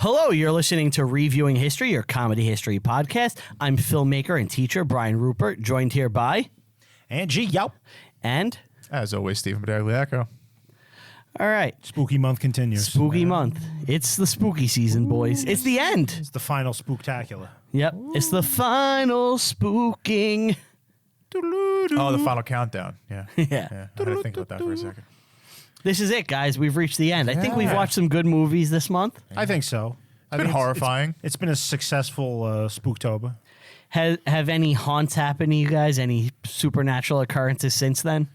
Hello, you're listening to Reviewing History, your comedy history podcast. I'm filmmaker and teacher Brian Rupert, joined here by Angie, yo. And as always, Stephen Battagliacco. all right, Spooky month continues. spooky month. It's the spooky season, boys. It's the end. It's the final spooktacular. Yep, it's the final spooking. Oh, the final countdown. Yeah. Yeah. I had to think about that for a second. This is it, guys. We've reached the end. I think we've Yeah. watched some good movies this month. I think so. It's been horrifying. It's been a successful Spooktober. Have any haunts happened to you guys? Any supernatural occurrences since then?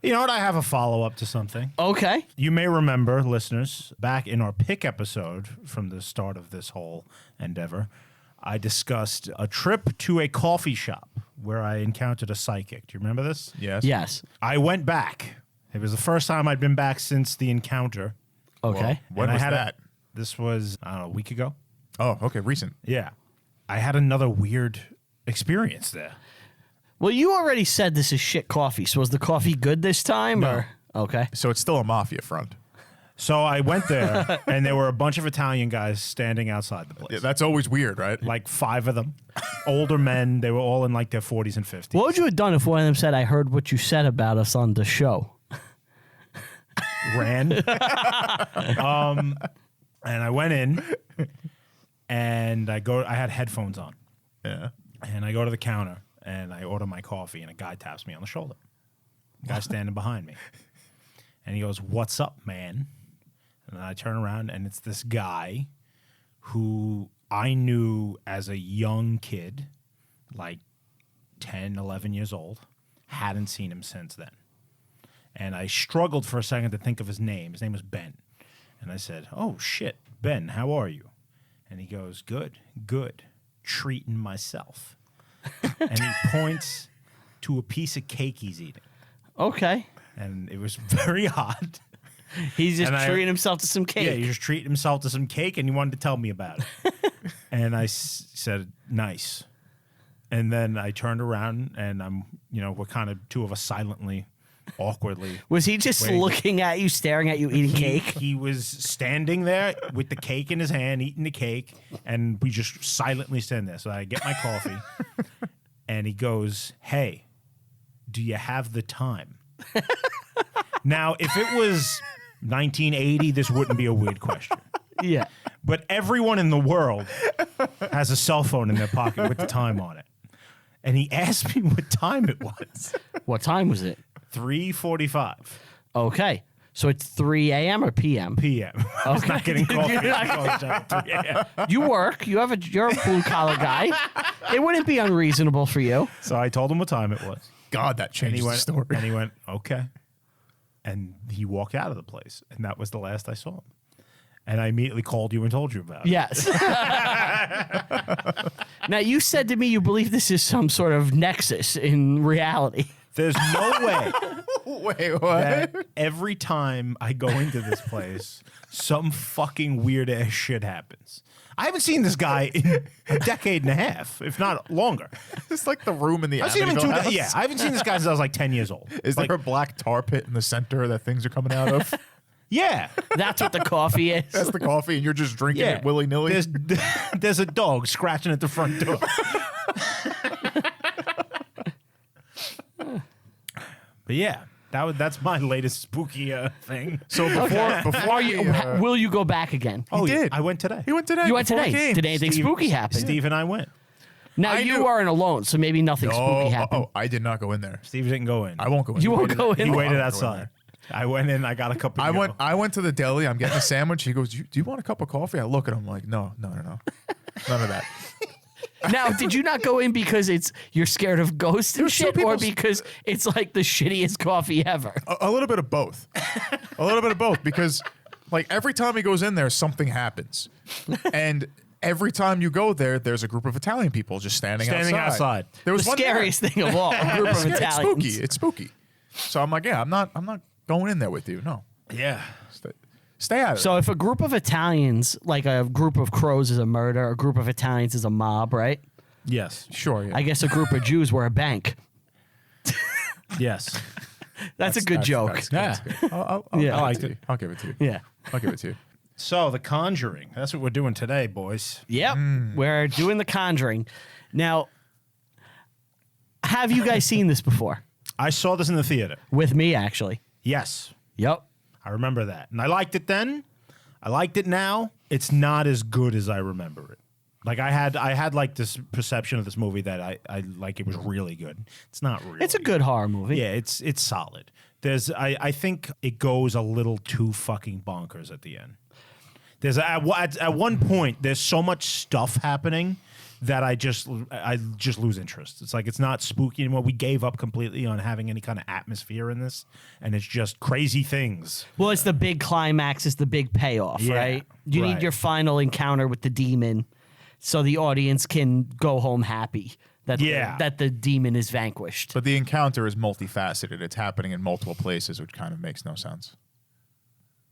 You know what? I have a follow-up to something. Okay. You may remember, listeners, back in our pick episode from the start of this whole endeavor, I discussed a trip to a coffee shop where I encountered a psychic. Do you remember this? Yes. Yes. I went back. It was the first time I'd been back since the encounter. Okay. When And I was had that? This was, I don't know, a week ago. Oh, okay. Recent. Yeah. I had another weird experience there. Well, you already said this is shit coffee. So was the coffee good this time? No. Or okay. So it's still a mafia front. So I went there, and there were a bunch of Italian guys standing outside the place. Yeah, that's always weird, right? Like 5 of them. Older men. They were all in like their 40s and 50s. What would you have done if one of them said, "I heard what you said about us on the show"? Ran. And I went in, and I had headphones on. Yeah. And I go to the counter, and I order my coffee, and a guy taps me on the shoulder. Guy standing behind me. And he goes, "What's up, man?" And then I turn around, and it's this guy who I knew as a young kid, like 10, 11 years old. Hadn't seen him since then. And I struggled for a second to think of his name. His name was Ben. And I said, "Oh, shit, Ben, how are you?" And he goes, "Good, good. Treating myself." And he points to a piece of cake he's eating. Okay. And it was very hot. He's just And treating himself to some cake. Yeah, he just treated himself to some cake, and he wanted to tell me about it. And I said, "Nice." And then I turned around, and we're kind of two of us silently, awkwardly. Was he just Waiting. looking at you, staring at you, eating cake? He was standing there with the cake in his hand, eating the cake, and we just silently stand there. So I get my coffee, and he goes, "Hey, do you have the time?" Now, if it was 1980, this wouldn't be a weird question. Yeah. But everyone in the world has a cell phone in their pocket with the time on it. And he asked me what time it was. What time was it? 3:45 Okay. So it's 3 a.m. or p.m.? p.m. I was not getting coffee. You're not- at 3 a.m. You work. You're a blue collar guy. It wouldn't be unreasonable for you. So I told him what time it was. God, that And changes he the went, story. and he went, "Okay." And he walked out of the place. And that was the last I saw him. And I immediately called you and told you about it. Yes. Now, you said to me you believe this is some sort of nexus in reality. There's no way Wait, what? that every time I go into this place, some fucking weird ass shit happens. I haven't seen this guy in a decade and a half, if not longer. It's like the room in the I've seen him in Amityville two. house. Yeah, I haven't seen this guy since I was like 10 years old. Is like, there a black tar pit in the center that things are coming out of? Yeah, That's what the coffee is. That's the coffee, and you're just drinking yeah. it willy-nilly? There's a dog scratching at the front door. But yeah, that's my latest spooky thing. So before Are you, will you go back again? Oh, He yeah, did. I went today. He went today. You went before he today. came. Did anything spooky happen? Steve and I went. Now, I you knew- aren't alone, so maybe nothing spooky happened. Oh, I did not go in there. Steve didn't go in. I won't go in. You there. won't go in? He I waited won't go in outside. there. I went in. I got a cup of I went to the deli. I'm getting a sandwich. He goes, "Do you want a cup of coffee?" I look at him like, no. None of that. Now, did you not go in because you're scared of ghosts and There's two shit, or people- because it's like the shittiest coffee ever? A little bit of both. A little bit of both, because like every time he goes in there, something happens. And every time you go there, there's a group of Italian people just standing outside. There The was one there. scariest thing of all, a group of Yeah, Italians. It's spooky. So I'm like, yeah, I'm not going in there with you. No. Yeah. Stay out of it. So if a group of Italians, like a group of crows is a murder, a group of Italians is a mob, right? Yes. Sure, yeah. I guess a group of Jews were a bank. Yes. That's a good joke. That's good. I'll Yeah. I'll I give it to you. I'll give it to you. Yeah. I'll give it to you. So, The Conjuring. That's what we're doing today, boys. Yep. We're doing The Conjuring. Now, have you guys seen this before? I saw this in the theater. With me, actually. Yes. Yep. I remember that. And I liked it then. I liked it now. It's not as good as I remember it. Like I had like this perception of this movie that I like it was really good. It's not really. It's a good horror movie. Yeah, it's solid. I think it goes a little too fucking bonkers at the end. At one point there's so much stuff happening that I just lose interest. It's like it's not spooky anymore. We gave up completely on having any kind of atmosphere in this, and it's just crazy things. Well, it's the big climax, it's the big payoff, Yeah, right? You right. need your final encounter with the demon so the audience can go home happy that that the demon is vanquished. But the encounter is multifaceted. It's happening in multiple places, which kind of makes no sense.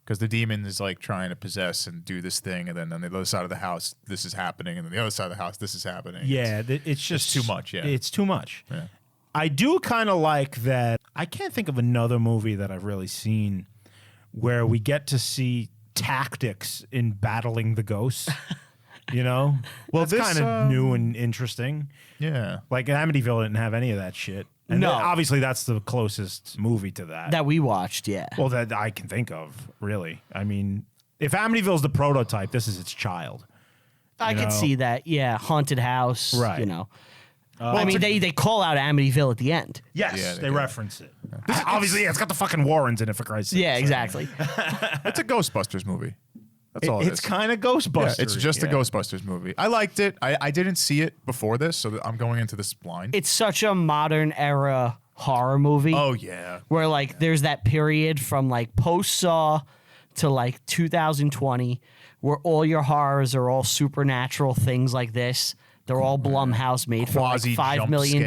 Because the demon is like trying to possess and do this thing, and then on the other side of the house, this is happening, and then the other side of the house, this is happening. Yeah, it's just too much. Yeah, it's too much. Yeah. I do kind of like that. I can't think of another movie that I've really seen where we get to see tactics in battling the ghosts. You know, well, that's kind of new and interesting. Yeah, like Amityville didn't have any of that shit. And no, obviously that's the closest movie to that we watched. Yeah, well, that I can think of. Really, I mean, if Amityville's the prototype, this is its child. I could see that. Yeah, haunted house. Right. You know. Well, I mean, they call out Amityville at the end. Yes, Yeah, they reference it. Obviously, yeah, it's got the fucking Warrens in it, for Christ's sake. Yeah, exactly. it's a Ghostbusters movie. That's all it is. It's kind of Ghostbusters. Yeah, it's just a Ghostbusters movie. I liked it. I didn't see it before this, so I'm going into this blind. It's such a modern era horror movie. Oh, yeah. Where like there's that period from like post Saw to like 2020 where all your horrors are all supernatural things like this. They're all Blumhouse made for like $5 million,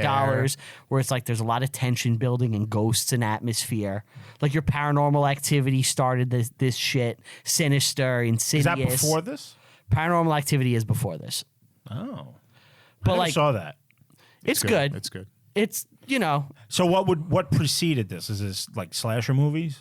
where it's like there's a lot of tension building and ghosts and atmosphere. Like your Paranormal Activity started this shit. Sinister, Insidious. Is that before this? Paranormal Activity is before this. Oh, but I never like saw that. It's good. It's good. It's So what preceded this? Is this like slasher movies?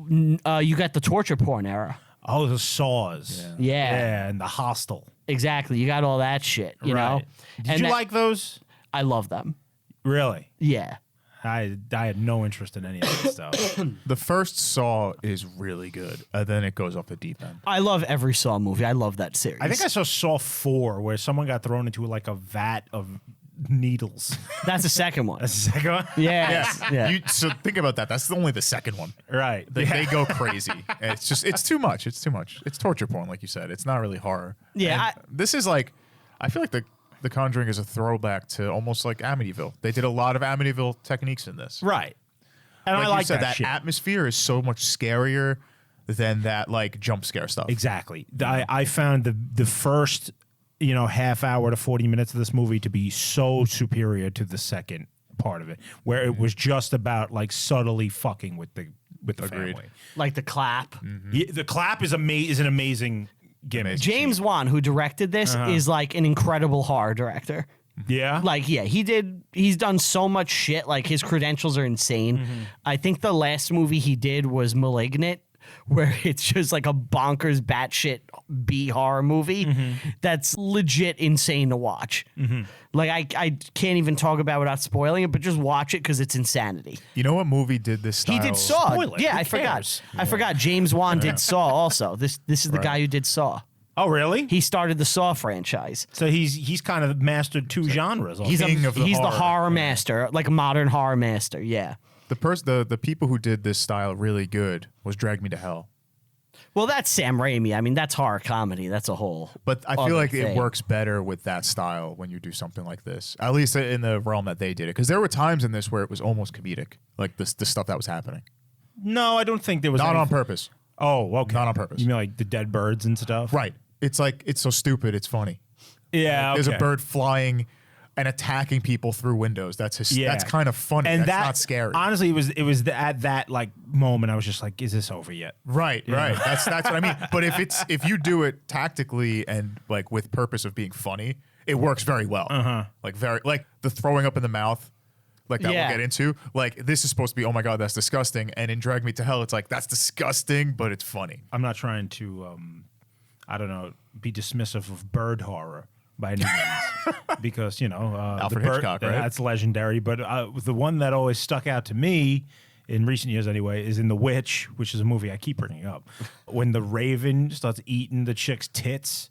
you got the torture porn era. Oh, the Saws. Yeah. And the Hostel. Exactly. You got all that shit, you know? Did you like those? I love them. Really? Yeah. I had no interest in any of that stuff. The first Saw is really good, and then it goes off the deep end. I love every Saw movie. I love that series. I think I saw 4 where someone got thrown into like a vat of needles. That's the second one. That's the second one? Yeah. Yeah. So think about that. That's only the second one. Right. They go crazy. It's too much. It's too much. It's torture porn, like you said. It's not really horror. Yeah, And this is like, I feel like the Conjuring is a throwback to almost like Amityville. They did a lot of Amityville techniques in this. Right. And Like I like you said, that shit. atmosphere is so much scarier than that like jump scare stuff. Exactly. I found the first, half hour to 40 minutes of this movie to be so superior to the second part of it, where it was just about like subtly fucking with the Agreed. family. Like the clap. Yeah, the clap is an amazing gimmick. James Wan, who directed this, is like an incredible horror director. Yeah. Like, yeah, he's done so much shit. Like, his credentials are insane. I think the last movie he did was Malignant, where it's just like a bonkers batshit B horror movie that's legit insane to watch. Like, I can't even talk about it without spoiling it, but just watch it because it's insanity. You know what movie did this style? He did Saw. Spoil it. Yeah, Who I forgot. cares? I forgot. James Wan did Saw also. This is the guy who did Saw. Oh, really? He started the Saw franchise. So he's kind of mastered 2 genres. He's King of the the horror. horror master, like a modern horror master. Yeah. The people who did this style really good was Drag Me to Hell. Well, that's Sam Raimi. I mean, that's horror comedy. That's a whole. But I other feel like thing. it works better with that style when you do something like this, at least in the realm that they did it. Because there were times in this where it was almost comedic, like the stuff that was happening. No, I don't think there was Not on anything- purpose. Oh, okay. Not on purpose. You mean like the dead birds and stuff? Right. It's like, it's so stupid, it's funny. Yeah. There's okay. a bird flying and attacking people through windows. That's that's kind of funny. And that's that, not scary. Honestly, it was at that like moment I was just like, is this over yet? Right. That's what I mean. But if you do it tactically and like with purpose of being funny, it works very well. Like the throwing up in the mouth, like that Yeah. we'll get into. Like this is supposed to be, oh my god, that's disgusting. And in Drag Me to Hell, it's like that's disgusting, but it's funny. I'm not trying to I don't know, be dismissive of bird horror by any means, because Alfred the bird, Hitchcock, right? That's legendary. But the one that always stuck out to me in recent years, anyway, is in The Witch, which is a movie I keep bringing up. When the raven starts eating the chick's tits.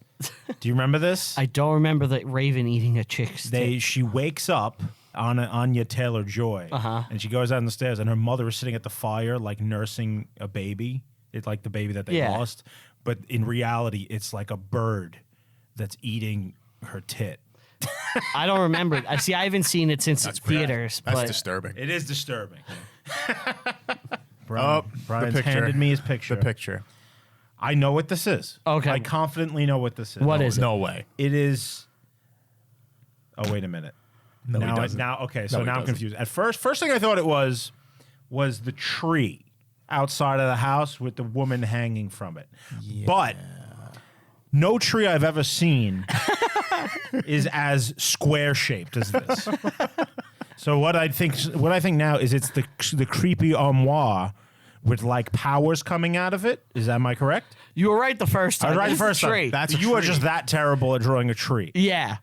Do you remember this? I don't remember the raven eating a chick's tit. She wakes up on Anya Taylor-Joy, and she goes down the stairs, and her mother is sitting at the fire, like nursing a baby. It's like the baby that they lost, but in reality, it's like a bird that's eating her tit. I don't remember it. See, I haven't seen it since theaters. That's but disturbing. It is disturbing. the Brian's picture. handed me his picture. The picture. I know what this is. Okay. I confidently know what this is. What is it? No way. It is. Oh, wait a minute. No, he doesn't. Okay, No, so he now I'm doesn't. confused. At first thing I thought it was the tree outside of the house with the woman hanging from it. Yeah. But no tree I've ever seen is as square shaped as this. So what I think now is it's the creepy armoire with like powers coming out of it. Am I correct? You were right the first time. I was right the It's a first tree. time. That's a You are tree. just that terrible at drawing a tree. Yeah.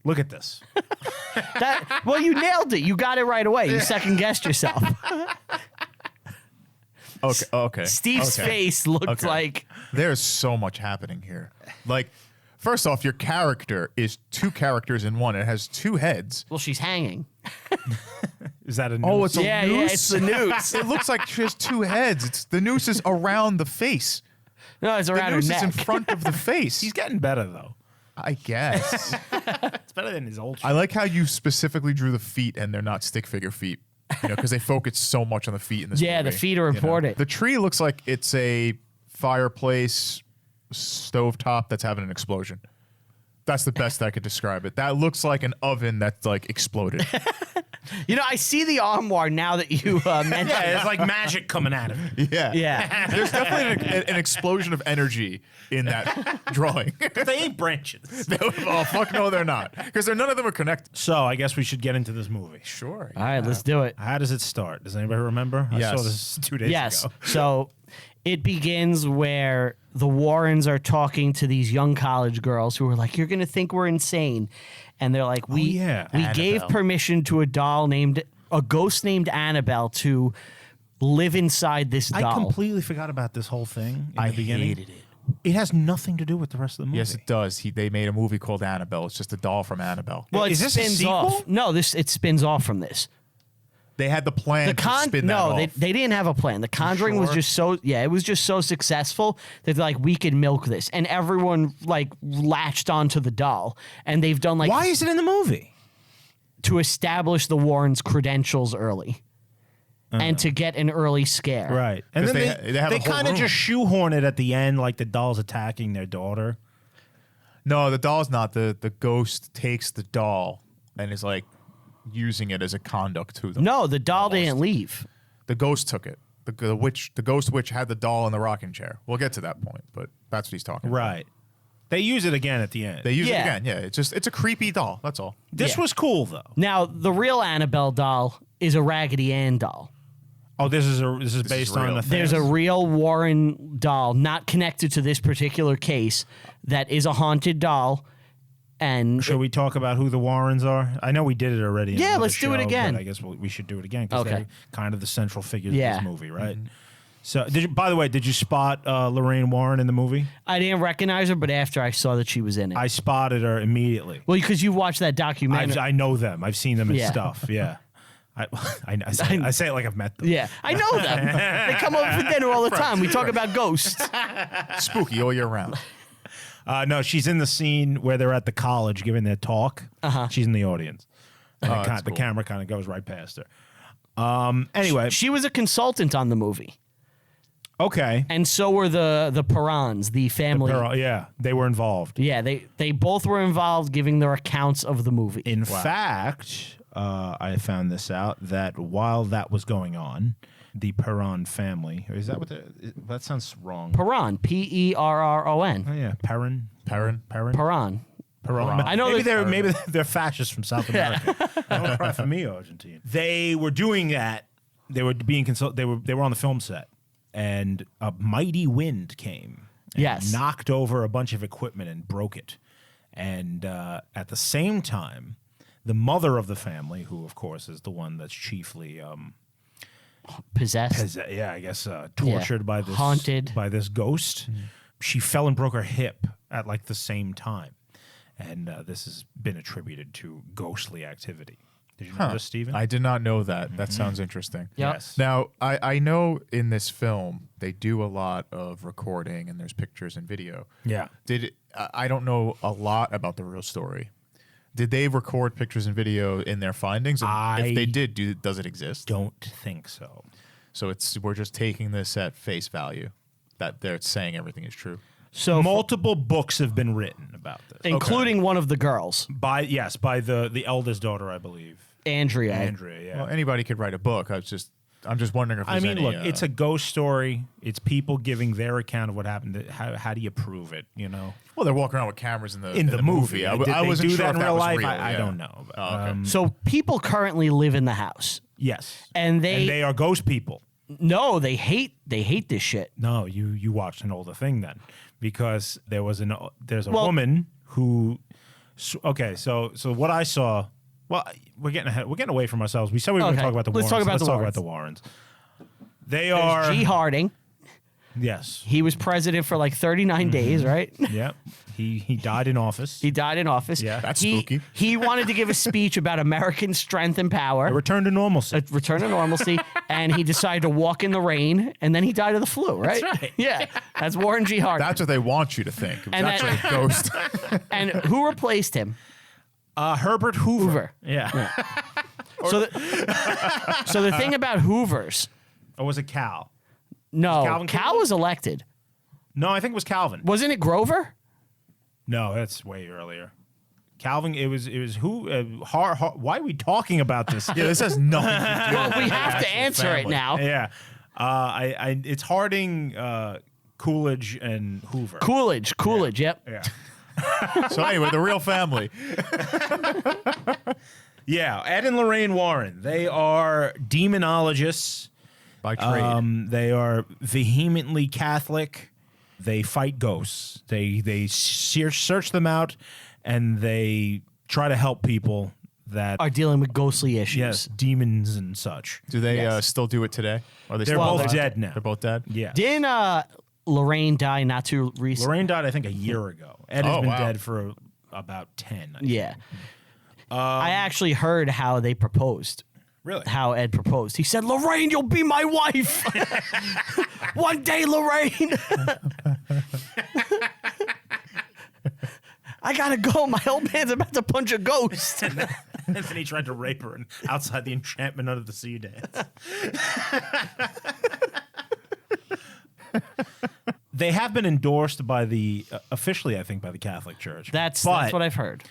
Look at this. Well, you nailed it. You got it right away. You second guessed yourself. Okay. Steve's Okay. face looked Okay. like There's so much happening here. Like, first off, your character is two characters in one. It has two heads. well, she's hanging. Is that a noose? Oh, it's a Yeah, noose. it's the noose. It looks like she has two heads. It's the noose is around the face. No, it's The around her noose neck. is in front of the face. He's getting better though. I guess. It's better than his old. I like how you specifically drew the feet and they're not stick figure feet. Because they focus so much on the feet in this Yeah, movie. the feet are important. The tree looks like it's a fireplace stovetop that's having an explosion. That's the best I could describe it. That looks like an oven that's like exploded. I see the armoire now that you mentioned. Yeah, it's like magic coming out of it. Yeah. Yeah. There's definitely an explosion of energy in that drawing. They ain't branches. Oh, fuck no, they're not. Because none of them are connected. So I guess we should get into this movie. Sure. All right, let's do it. How does it start? Does anybody remember? I Yes. saw this 2 days Yes. ago. So it begins where the Warrens are talking to these young college girls who are like, "You're going to think we're insane." And they're like, we gave Annabelle. permission to a ghost named Annabelle to live inside this doll. I completely forgot about this whole thing in the beginning. hated it. It has nothing to do with the rest of the movie. Yes, it does. They made a movie called Annabelle. It's just a doll from Annabelle. Well, it Is this a spins sequel? off. No, it spins off from this. They had the plan to spin that no, off. they didn't have a plan. The Conjuring was sure? just it was just so successful that they're like, we can milk this, and everyone like latched onto the doll, and they've done like Why is it in the movie? to establish the Warrens' credentials early, and to get an early scare. Right. And 'Cause then they have a they whole kind of room. just shoehorn it at the end, like the doll's attacking their daughter. No, the doll's not. The ghost takes the doll and is like using it as a conduct to them. No, the doll didn't leave. The ghost took it. The ghost witch had the doll in the rocking chair. We'll get to that point, but that's what he's talking about. Right. They use it again at the end. They use it Yeah. again. Yeah, it's a creepy doll. That's all. This Yeah. was cool though. Now, the real Annabelle doll is a Raggedy Ann doll. Oh, this is based on real. the thing. There's a real Warren doll, not connected to this particular case, that is a haunted doll. And Should we talk about who the Warrens are? I know we did it already. In Yeah, another let's do it show, again. But I guess we should do it again because Okay. they're kind of the central figures Yeah. of this movie, right? So, by the way, did you spot Lorraine Warren in the movie? I didn't recognize her, but after I saw that she was in it. I spotted her immediately. Well, because you watched that documentary. I know them. I've seen them in Yeah. stuff. Yeah. I say it like I've met them. Yeah, I know them. They come over for dinner all the time. We talk about ghosts. Spooky all year round. No, she's in the scene where they're at the college giving their talk. She's in the audience. And that's the cool. camera kind of goes right past her. Anyway, She was a consultant on the movie, okay. and so were the Perrons, the family. Yeah, they were involved. Yeah, they both were involved, giving their accounts of the movie. In fact, I found this out that while that was going on, the Perron family, is that what that sounds wrong. Perron, Perron, Oh yeah, Perron. Perrin. Perron. I know maybe they're fascists from South America. Don't cry for me, Argentina. They were doing that. They were being they were on the film set, and a mighty wind came and Yes. knocked over a bunch of equipment and broke it. And at the same time, the mother of the family, who of course is the one that's chiefly Possessed. tortured by this Haunted. by this ghost, she fell and broke her hip at like the same time. And this has been attributed to ghostly activity. Did you know this, Stephen? I did not know that. That sounds interesting. Yep. Yes. Now, I know in this film they do a lot of recording and there's pictures and video. Yeah. I don't know a lot about the real story. Did they record pictures and video in their findings? And if they did, does it exist? Don't think so. So we're just taking this at face value that they're saying everything is true. So Multiple books have been written about this. including one of the girls, By the eldest daughter, I believe. Andrea. Andrea, yeah. Well, anybody could write a book. I'm just wondering if there's any, look, it's a ghost story. It's people giving their account of what happened. How do you prove it, you know? Well, they're walking around with cameras in the movie. I Did they wasn't do sure that if in real was life? real, I yeah. don't know. Oh, okay. So people currently live in the house, Yes. and And they are ghost people. no, they hate this shit. No, you watched an older thing then, because there's a Well- woman who. Okay, so what I saw. Well, we're getting ahead. We're getting away from ourselves. We said we were going to Okay, talk about the let's Warrens. talk about the talk Warrens. about the Warrens. They There's are. G. Harding. Yes. He was president for like 39 days, right? Yeah. He died in office. He died in office. Yeah. That's he, spooky. He wanted to give a speech about American strength and A power, return to normalcy. a return to normalcy, and he decided to walk in the rain, and then he died of the flu, right? That's right. Yeah, that's Warren G. Harding. That's what they want you to think. It was And actually a ghost. And who replaced him? Herbert Hoover. Hoover. Yeah. So the thing about Hoovers, Or was it Cal? no, Calvin Cal Coolidge? was elected. No, I think it was Calvin. Wasn't it Grover? No, that's way earlier. Calvin, it was who? Why are we talking about this? Yeah, this has nothing to do with We the have to actual answer it family. now. Yeah. It's Harding, Coolidge, and Hoover. Coolidge, yep. Yeah. So anyway, the real family. Yeah, Ed and Lorraine Warren. They are demonologists. By trade. They are vehemently Catholic. They fight ghosts. They search them out, and they try to help people that Are dealing with ghostly issues. yes, demons and such. Do they yes. still do it today? Are they They're still both alive? dead now. They're both dead? Yeah. Didn't Lorraine die not too recently? Lorraine died, I think, a year ago. Ed has Oh, been wow. dead for about 10. I think. Yeah. I actually heard how they proposed. Really? How Ed proposed. He said, "Lorraine, you'll be my wife. One day, Lorraine." I gotta go. My old man's about to punch a ghost. And then he tried to rape her outside the enchantment under the sea dance. They have been endorsed by the officially, I think, by the Catholic Church. That's But what I've heard.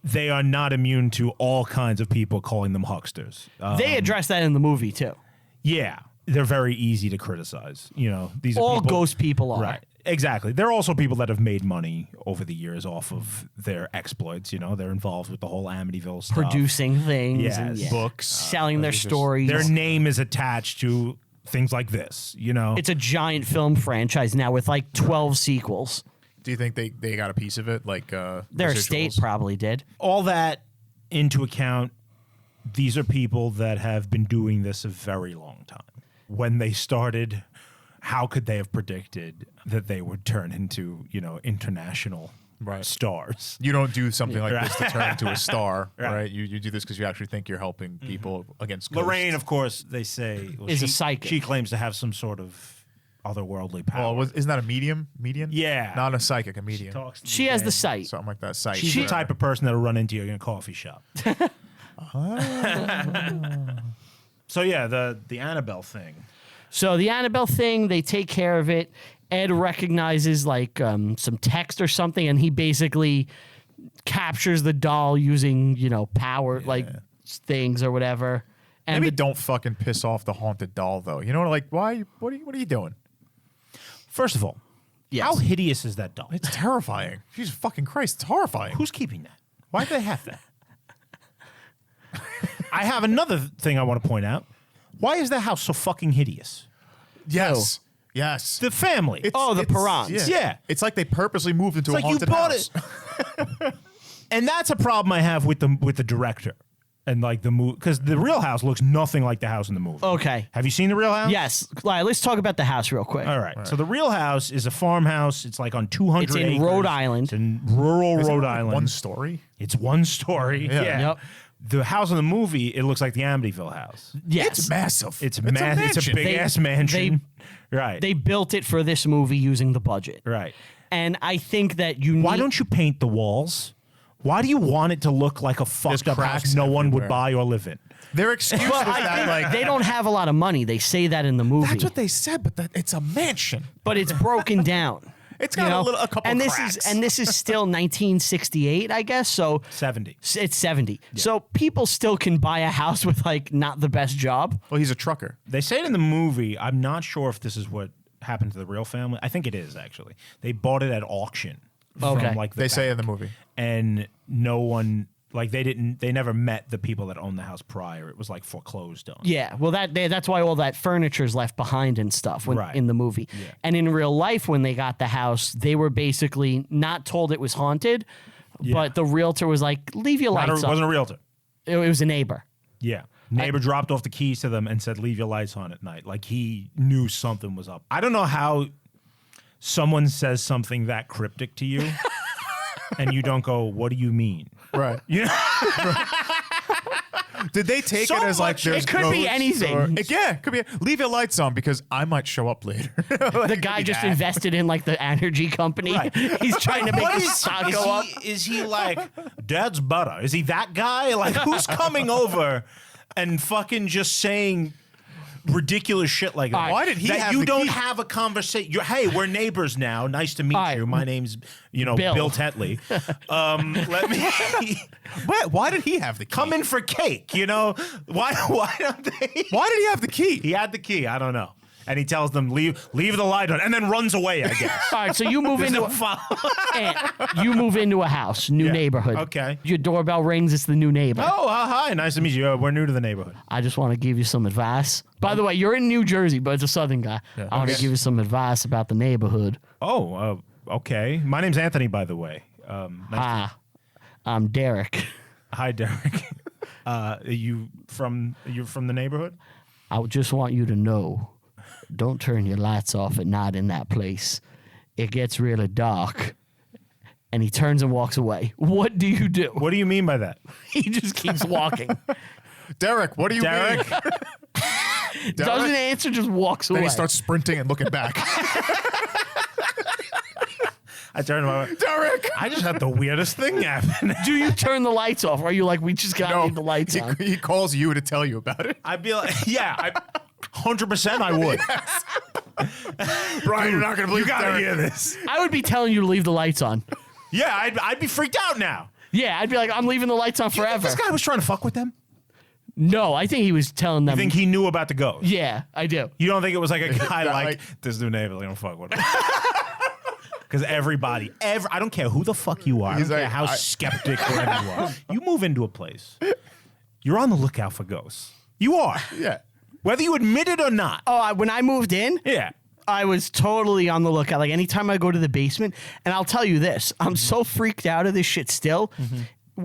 they are not immune to all kinds of people calling them hucksters. They address that in the movie too. Yeah, they're very easy to criticize. You know, these are All people, ghost people are. Right. Exactly. They're also people that have made money over the years off of their exploits. You know, they're involved with the whole Amityville stuff. Producing things, and Yes. Books. selling their just- stories. Their name is attached to things like this. You know, It's a giant film franchise now with like 12 sequels. Do you think they got a piece of it? Like Their estate residuals? probably did. all that into account, these are people that have been doing this a very long time. When they started, how could they have predicted that they would turn into, you know, international Right. stars? You don't do something like this to turn into a star, Right. right? You do this because you actually think you're helping people against ghosts. Lorraine, of course, they say Is a psychic. She claims to have some sort of otherworldly power. Well, isn't that a medium? Median? Yeah. Not a psychic, a medium. Talks to She the has the dead. sight. Something like that. Sight. She's the type of person that'll run into you in a coffee shop. So yeah, the Annabelle thing. So the Annabelle thing, they take care of it. Ed recognizes like some text or something, and he basically captures the doll using, you know, power like things or whatever. And Maybe don't fucking piss off the haunted doll, though. You know, like why? What are you doing? First of all, Yes. how hideous is that doll? It's terrifying. Jesus fucking Christ, it's horrifying. Who's keeping that? Why do they have that? I have another thing I want to point out. Why is that house so fucking hideous? Yes. Yes. The family. It's- Oh, the it's- Perrons. Yeah. It's like they purposely moved into It's a like you haunted bought house. it. And that's a problem I have with the director and like the movie, because the Real House looks nothing like the house in the movie. Okay. Have you seen the Real House? Yes. All right, let's talk about the house real quick. All right. So the Real House is a farmhouse. It's like on 200 It's in acres. Rhode Island. It's in rural Is it Rhode like Island. One story. It's one story. Yeah. Yeah. Yep. The house in the movie, it looks like the Amityville house. Yes. It's massive. It's a It's a mansion. big ass mansion. Right. They built it for this movie using the budget. right. And I think that you Why need- don't you paint the walls? Why do you want it to look like a fucked up cracks house no one would everywhere. buy or live in? Their excuse was Well, I that think like they don't have a lot of money. They say that in the movie. that's what they said, but it's a mansion. but it's broken down. It's got a couple and cracks. this is still 1968, I guess. So 70. it's 70. So people still can buy a house with like not the best job. Well, he's a trucker. They say it in the movie. I'm not sure if this is what happened to the real family. I think it is, actually. They bought it at auction. Okay. From, like, the They say in bank. the movie. And no one, like, they never met the people that owned the house prior. It was like foreclosed on. Yeah, well, that's why all that furniture's left behind and stuff Right. in the movie. Yeah. And in real life, when they got the house, they were basically not told it was haunted, but the realtor was like, "Leave your lights on." Wasn't a realtor. It was a neighbor. Yeah. Neighbor dropped off the keys to them and said, "Leave your lights on at night." Like he knew something was up. I don't know how someone says something that cryptic to you and you don't go, "What do you mean?" Right. You know? Did they take So it as like much- there's it could be ghosts anything. or- yeah, it could be. Leave your lights on because I might show up later. The guy just invested in like the energy company. Right. He's trying to make What the is, stock is go up. is he like, "Dad's butter"? Is he that guy? Like, who's coming over and fucking just saying ridiculous shit like that? All right. Why did he that have you the don't key? have a conversation? Hey, we're neighbors now. Nice to meet All right. you. My name's Bill. Bill Tetley. Let me Why did he have the key? come in for cake. You know why? Why don't they? Why did he have the key? He had the key. I don't know. And he tells them leave the light on, and then runs away. I guess. All right, so you move into you move into a house, new Yeah. neighborhood. Okay. Your doorbell rings. It's the new neighbor. Oh, hi. Nice to meet you. We're new to the neighborhood. I just want to give you some advice. By the way, you're in New Jersey, but it's a Southern guy. I want to Okay. give you some advice about the neighborhood. Oh, okay. My name's Anthony, by the way. Nice Hi, I'm Derek. Hi, Derek. You're from the neighborhood? I just want you to know, don't turn your lights off at night in that place. It gets really dark. And he turns and walks away. What do you do? What do you mean by that? He just keeps walking. Derek, what do you Derek? mean? Doesn't answer, just walks away. Then he starts sprinting and looking back. I turned my way. Derek! I just had the weirdest thing happen. Do you turn the lights off? Or are you like, we just got to leave the lights on? he calls you to tell you about it. I'd be like, yeah, 100% I would. Brian, you're not going to believe You gotta Derek. hear this. I would be telling you to leave the lights on. Yeah, I'd be freaked out now. Yeah, I'd be like, I'm leaving the lights on forever. This guy was trying to fuck with them. No, I think he was telling them. I think he knew about the ghost. Yeah, I do. You don't think it was like a guy Yeah, like, like- this new neighbor, like, don't fuck with him. Because everybody, I don't care who the fuck you are, I He's don't care like, how skeptic or whatever you are. You move into a place, you're on the lookout for ghosts. You are. Yeah. Whether you admit it or not. Oh, when I moved in, Yeah. I was totally on the lookout. Like anytime I go to the basement, and I'll tell you this, I'm so freaked out of this shit still.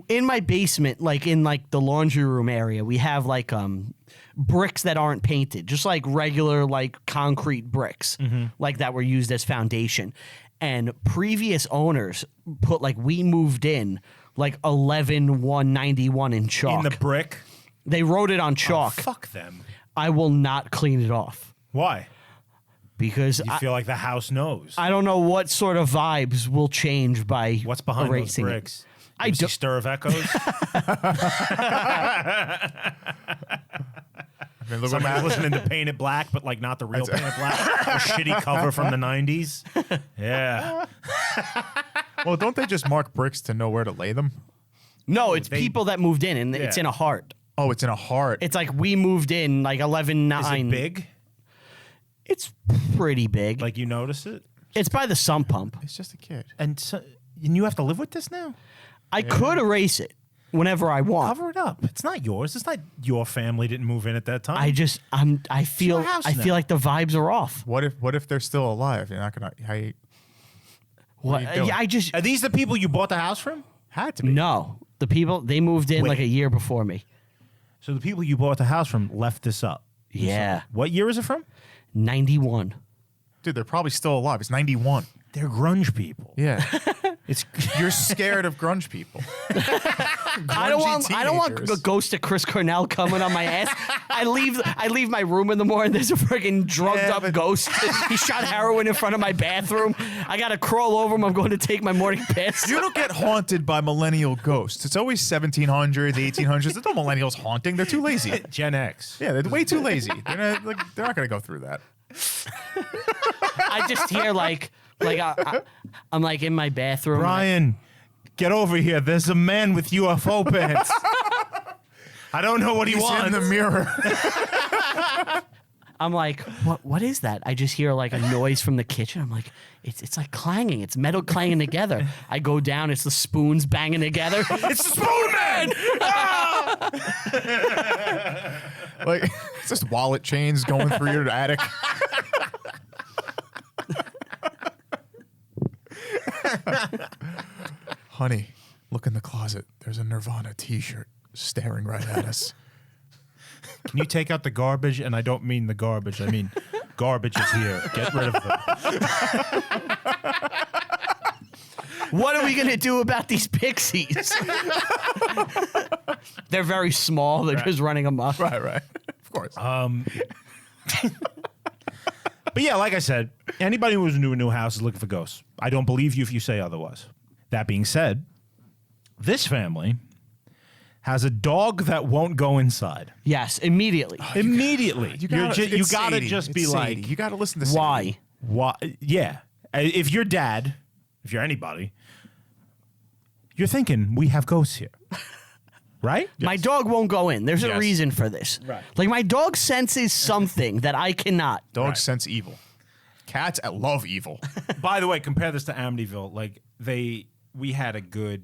In my basement, like in like the laundry room area, we have like bricks that aren't painted, just like regular like concrete bricks, like that were used as foundation. And previous owners put like we moved in like 11-191 in chalk. In the brick. They wrote it on chalk. Fuck them. I will not clean it off Why? because You feel like the house knows. I don't know what sort of vibes will change by What's behind those erasing it. bricks? I You see don't- Stir of Echoes? I mean, look what Somebody's happened. listening to Paint It Black, but like not the real Paint It Black. A shitty cover from the 90s. Yeah. Well, don't they just mark bricks to know where to lay them? No, it's people that moved in, and it's Yeah. in a heart. Oh, it's in a heart. It's like we moved in like 11-9. Is it big? It's pretty big. Like you notice it? it's by the sump pump. It's just a kid. And you have to live with this now? I could erase it. whenever I want. Cover it up. It's not yours. It's not your family didn't move in at that time. I feel your house now. like the vibes are off. What if they're still alive? You're not gonna. What are you doing? I just Are these the people you bought the house from? Had to be. no. The people they moved in Wait. like a year before me. So the people you bought the house from left this up. Yeah, What year is it from? 91. Dude, they're probably still alive. It's 91. They're grunge people. Yeah. It's You're scared of grunge people. I don't want teenagers. a ghost of Chris Cornell coming on my ass. I leave my room in the morning. There's a freaking drugged up ghost. He shot heroin in front of my bathroom. I gotta crawl over him. I'm going to take my morning piss. You don't get haunted by millennial ghosts. It's always 1700s, 1800s. There's no millennials haunting. They're too lazy. Gen X. Yeah, they're way too lazy. They're not going to go through that. I just hear I'm like in my bathroom. Brian, get over here. There's a man with UFO pants. I don't know what he He's wants. in the mirror. I'm like, what is that? I just hear like a noise from the kitchen. I'm like, it's like clanging. It's metal clanging together. I go down. It's the spoons banging together. It's the Spoon Man. Like, it's just wallet chains going through your attic. Honey, look in the closet. There's a Nirvana t-shirt staring right at us. Can you take out the garbage? And I don't mean the garbage. I mean, garbage is here. Get rid of them. What are we gonna do about these pixies? They're very small. They're just running amok. Right. Of course. But yeah, like I said, anybody who's new to a new house is looking for ghosts. I don't believe you if you say otherwise. That being said, this family has a dog that won't go inside. Yes, immediately. Immediately. you You gotta Sadie. just It's be Sadie. like, you gotta listen to Sadie. Why? why? Yeah. If you're dad, if you're anybody, you're thinking, we have ghosts here. Right? My dog won't go in. There's a Yes. reason for this. Right. Like my dog senses something that I cannot. Dogs Right. sense evil. Cats love evil. By the way, compare this to Amityville. Like we had a good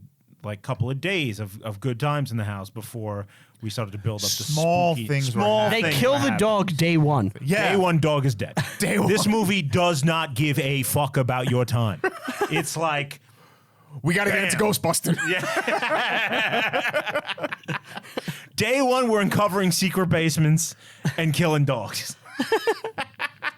couple of days of good times in the house before we started to build up the Small spooky, things were small happening. They things kill were the happening. dog day one. Yeah. Day one, dog is dead. Day This one. movie does not give a fuck about your time. It's like, We gotta get into Bam. Ghostbusting. day one, we're uncovering secret basements and killing dogs.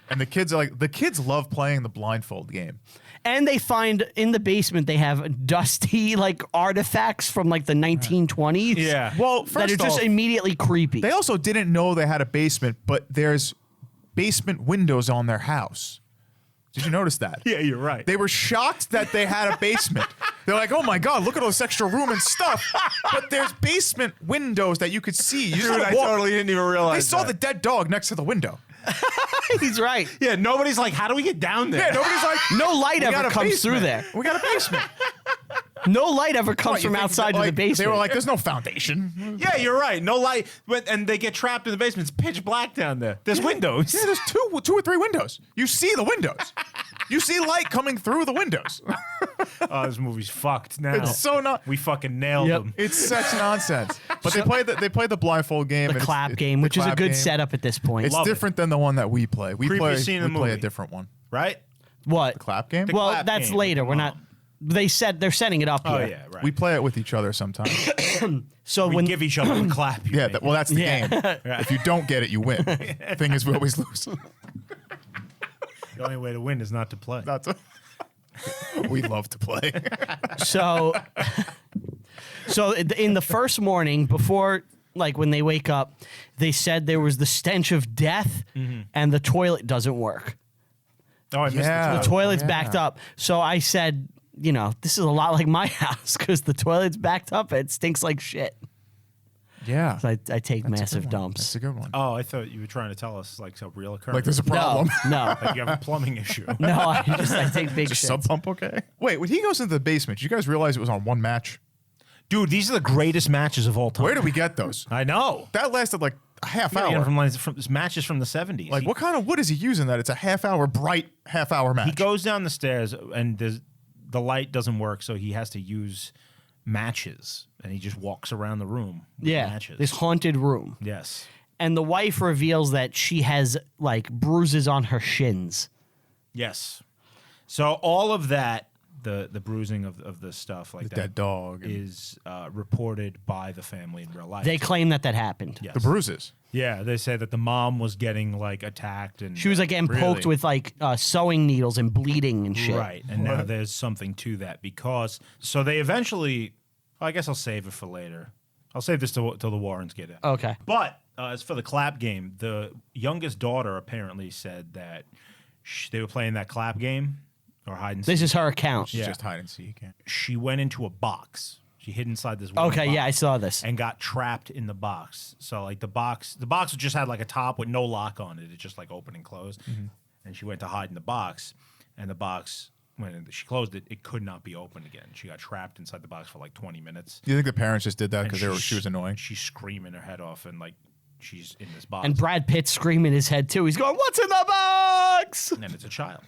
And the kids love playing the blindfold game. And they find in the basement they have dusty artifacts from the 1920s. Yeah. Well, That are first just off, immediately creepy. they also didn't know they had a basement, but there's basement windows on their house. Did you notice that? Yeah, you're right. They were shocked that they had a basement. They're like, oh my God, look at all this extra room and stuff. But there's basement windows that you could see. You just Dude, gotta I walk- totally didn't even realize They saw that. the dead dog next to the window. He's right. Yeah, nobody's like, how do we get down there? Yeah, nobody's like, No light "We got ever a comes through basement. there. We got a basement. No light ever comes What, you from think outside that, of the like, basement. They were like, there's no foundation. Yeah, you're right. No light, and they get trapped in the basement. It's pitch black down there. There's windows. Yeah, there's two or three windows. You see the windows. You see light coming through the windows. Oh, this movie's fucked now. It's so not. We fucking nailed Yep. them. It's such nonsense. But they played the blindfold game. the and clap game, which is a good setup at this point. It's Love it. different than the one that we play. We Creepiest scene in the play a movie. different one. Right? What? Clap game. The Well, clap that's game later. with We're the not. mom. They're setting it up Oh, here. yeah, right. We play it with each other sometimes. So We when give each other a clap. you Yeah, mean. well, that's the Yeah. game. If you don't get it, you win. Thing is, we always lose. The only way to win is not to play. That's we love to play. so in the first morning before when they wake up, they said there was the stench of death and the toilet doesn't work. Oh, I missed Yeah. The the toilet's yeah. backed up. So I said, this is a lot like my house because the toilet's backed up. It stinks like shit. Yeah, So I take massive That's dumps. a good one. Oh, I thought you were trying to tell us a real occurrence. Like there's a problem. No, Like you have a plumbing issue. no. I take big Just shits. sub pump okay? Wait, when he goes into the basement, did you guys realize it was on one match? Dude, these are the greatest matches of all time. Where did we get those? I know. That lasted like a half Yeah, hour. from matches from the 70s. Like, what kind of wood is he using that it's a bright half hour match? He goes down the stairs and the light doesn't work, so he has to use matches, and he just walks around the room with Yeah, matches. this haunted room. Yes. And the wife reveals that she has like bruises on her shins. Yes. So all of that, the bruising of the stuff like The that, dead dog. And is reported by the family in real life. They claim that happened. Yes. the bruises. Yeah, they say that the mom was getting like attacked and She was like getting poked Really? with like sewing needles and bleeding and shit. right, and now there's something to that because so they eventually. Well, I guess I'll save it for later. I'll save this till the Warrens get it. Okay. But as for the clap game, the youngest daughter apparently said that they were playing that clap game or hide and seek. This is her account. Yeah. Just hide and seek. Yeah. She went into a box. She hid inside this one Okay, box yeah, I saw this. and got trapped in the box. So like the box just had like a top with no lock on it. It just like opened and closed. And she went to hide in the box, and the box when she closed it, it could not be opened again. She got trapped inside the box for like 20 minutes. Do you think the parents just did that And because she was annoying? She's screaming her head off, and like she's in this box. And Brad Pitt's screaming his head too. He's going, "What's in the box?" and it's a child.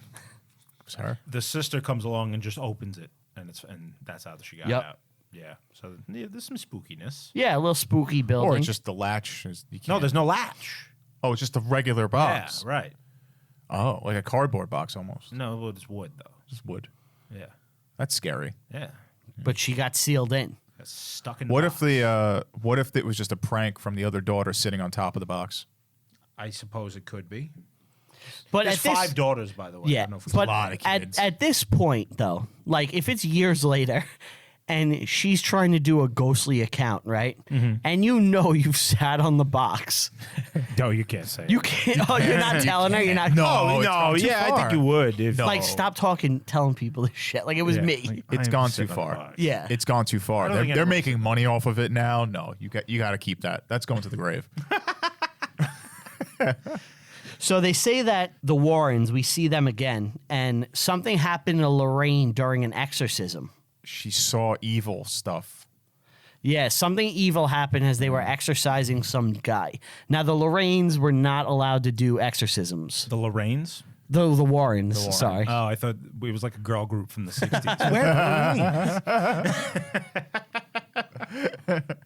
It was her. The sister comes along and just opens it, and that's how she got Yep. out. Yeah. So yeah, there's some spookiness. Yeah, a little spooky building. Or it's just the latch. You No, can't- there's no latch. Oh, it's just a regular box. Yeah, right. Oh, like a cardboard box almost. No, well, it's wood though. Just wood. Yeah. That's scary. Yeah. but she got sealed in. Got stuck in. What the if box. what if it was just a prank from the other daughter sitting on top of the box? I suppose it could be. But There's at this, 5 daughters, by the way. I yeah, don't know if it's but a lot of kids. at this point though, like if it's years later, and she's trying to do a ghostly account, right? Mm-hmm. And you've sat on the box. No, you can't say. You can't. Oh, you're not telling her. You're not. No. Oh, it's gone too yeah, I far. think you would. If No. Like, stop telling people this shit. Like it was Yeah, me. like, It's I'm gone too sick on the far. box. Yeah. It's gone too far. I don't They're, think they're anyone- making money off of it now. No, you got to keep that. That's going to the grave. So they say that the Warrens, we see them again, and something happened to Lorraine during an exorcism. She saw evil stuff. Yeah, something evil happened as they were exorcising some guy. Now, the Lorraines were not allowed to do exorcisms. The Lorraines. The Warrens, sorry. Oh, I thought it was like a girl group from the 60s. Where are the Lorraines?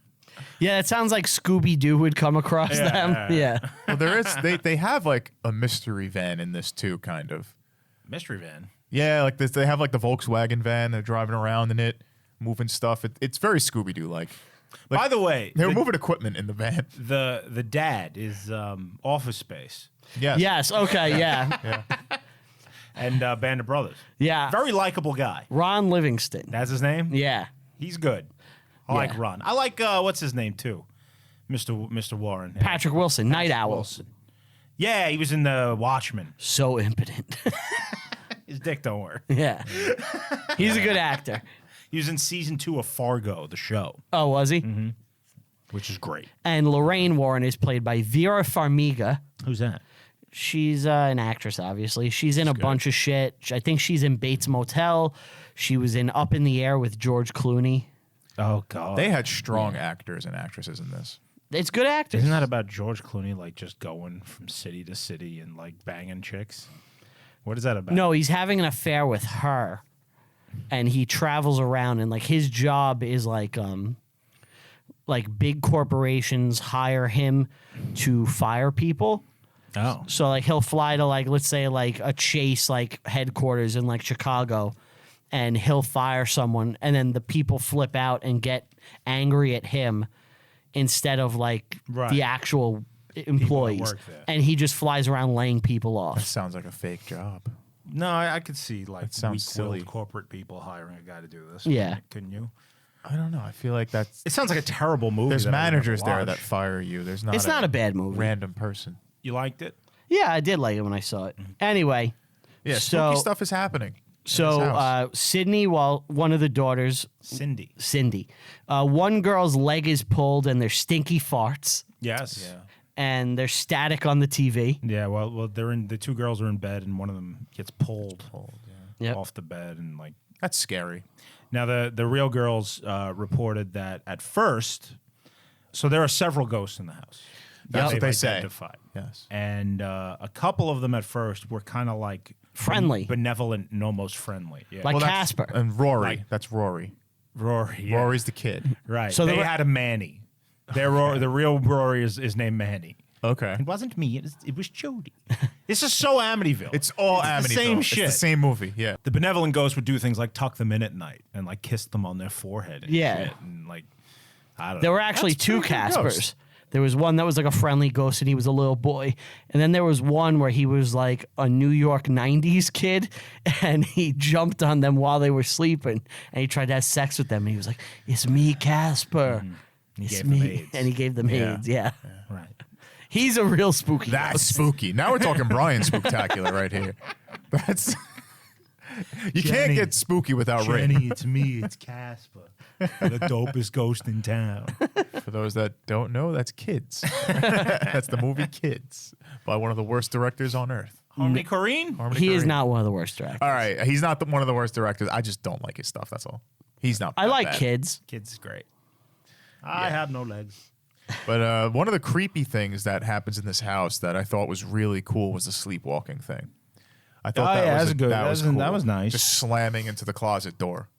Yeah, it sounds like Scooby-Doo would come across Yeah. them. Yeah. Well, there is. They have like a mystery van in this too, kind of. Mystery van. Yeah, like this. They have like the Volkswagen van. They're driving around in it, moving stuff. It's very Scooby Doo like. By the way, They were moving equipment in the van. the dad is Office Space Yes. Yes, okay, yeah. and Band of Brothers. Yeah. Very likable guy. Ron Livingston. That's his name? Yeah. He's good. I Yeah. like Ron. I like, what's his name, too? Mr. Warren. Patrick Wilson, Night Owl. Wilson. Yeah, he was in The Watchmen. So impotent. His dick don't work. Yeah. He's a good actor. He was in season 2 of Fargo, the show, Oh, was he? Mm-hmm. which is great. And Lorraine Warren is played by Vera Farmiga. Who's that? She's an actress, obviously. She's in a bunch of shit. I think she's in Bates Motel. She was in Up in the Air with George Clooney. Oh, God. They had strong actors and actresses in this. It's good actors. Isn't that about George Clooney, like, just going from city to city and, like, banging chicks? What is that about? No, he's having an affair with her, and he travels around, and like his job is like big corporations hire him to fire people. Oh. So like he'll fly to like, let's say like a Chase like headquarters in like Chicago, and he'll fire someone, and then the people flip out and get angry at him instead of like Right. the actual employees, work there. and he just flies around laying people That off. sounds like a fake job. No, I could see, like, That sounds weak-willed silly. corporate people hiring a guy to do this. Yeah. Couldn't you? I don't know. I feel like that's. It sounds like a terrible movie. There's that I would never managers there watch. that fire you. There's not. It's not a bad movie. Random person. You liked it? Yeah, I did like it when I saw it. Anyway, Yeah, so spooky stuff is happening. in so this house. Sydney, while one of the daughters, Cindy. Cindy, one girl's leg is pulled and there's stinky farts Yes. and there's static on the TV. Yeah. Well, they're in. The 2 girls are in bed, and one of them gets pulled Yep. off the bed, and like. That's scary. Now the real girls reported that at first, so there are several ghosts in the house. That's They've what they say. identified. Yes. And a couple of them at first were kind of like Friendly. benevolent, and almost friendly. Yeah. Like Well, Casper. And Rory. Like- That's Rory. Rory. Yeah. Rory's the kid. Right. So So they the- had a Manny. The real Rory is named Manny. Okay. It wasn't me. It was Jody. This is so Amityville. It's all the Amityville. same It's shit. the same movie. Yeah. The benevolent ghost would do things like tuck them in at night and like kiss them on their forehead. And Yeah. shit, and like I don't There know. were actually That's two pretty good Caspers. ghost. There was one that was like a friendly ghost and he was a little boy. And then there was one where he was like a New York 90s kid and he jumped on them while they were sleeping and he tried to have sex with them. And he was like, "It's me, Casper. He It's gave them me." AIDS. And he gave them Yeah. AIDS. Yeah. Right. He's a real spooky That's ghost. spooky. Now we're talking Brian Spooktacular right here. That's you can't Jenny. get spooky without rain. Jenny, it's me. It's Casper, the dopest ghost in town. For those that don't know, that's Kids. That's the movie Kids by one of the worst directors on earth. Harmony Korine? Harmony He is Korine. not one of the worst directors. All right, he's not one of the worst directors. I just don't like his stuff. That's all. He's not. I that like bad. Kids. Kids is great. I have no legs. But one of the creepy things that happens in this house that I thought was really cool was the sleepwalking thing. I thought Oh, that yeah, was that's good. That was That cool. was nice. Just slamming into the closet door.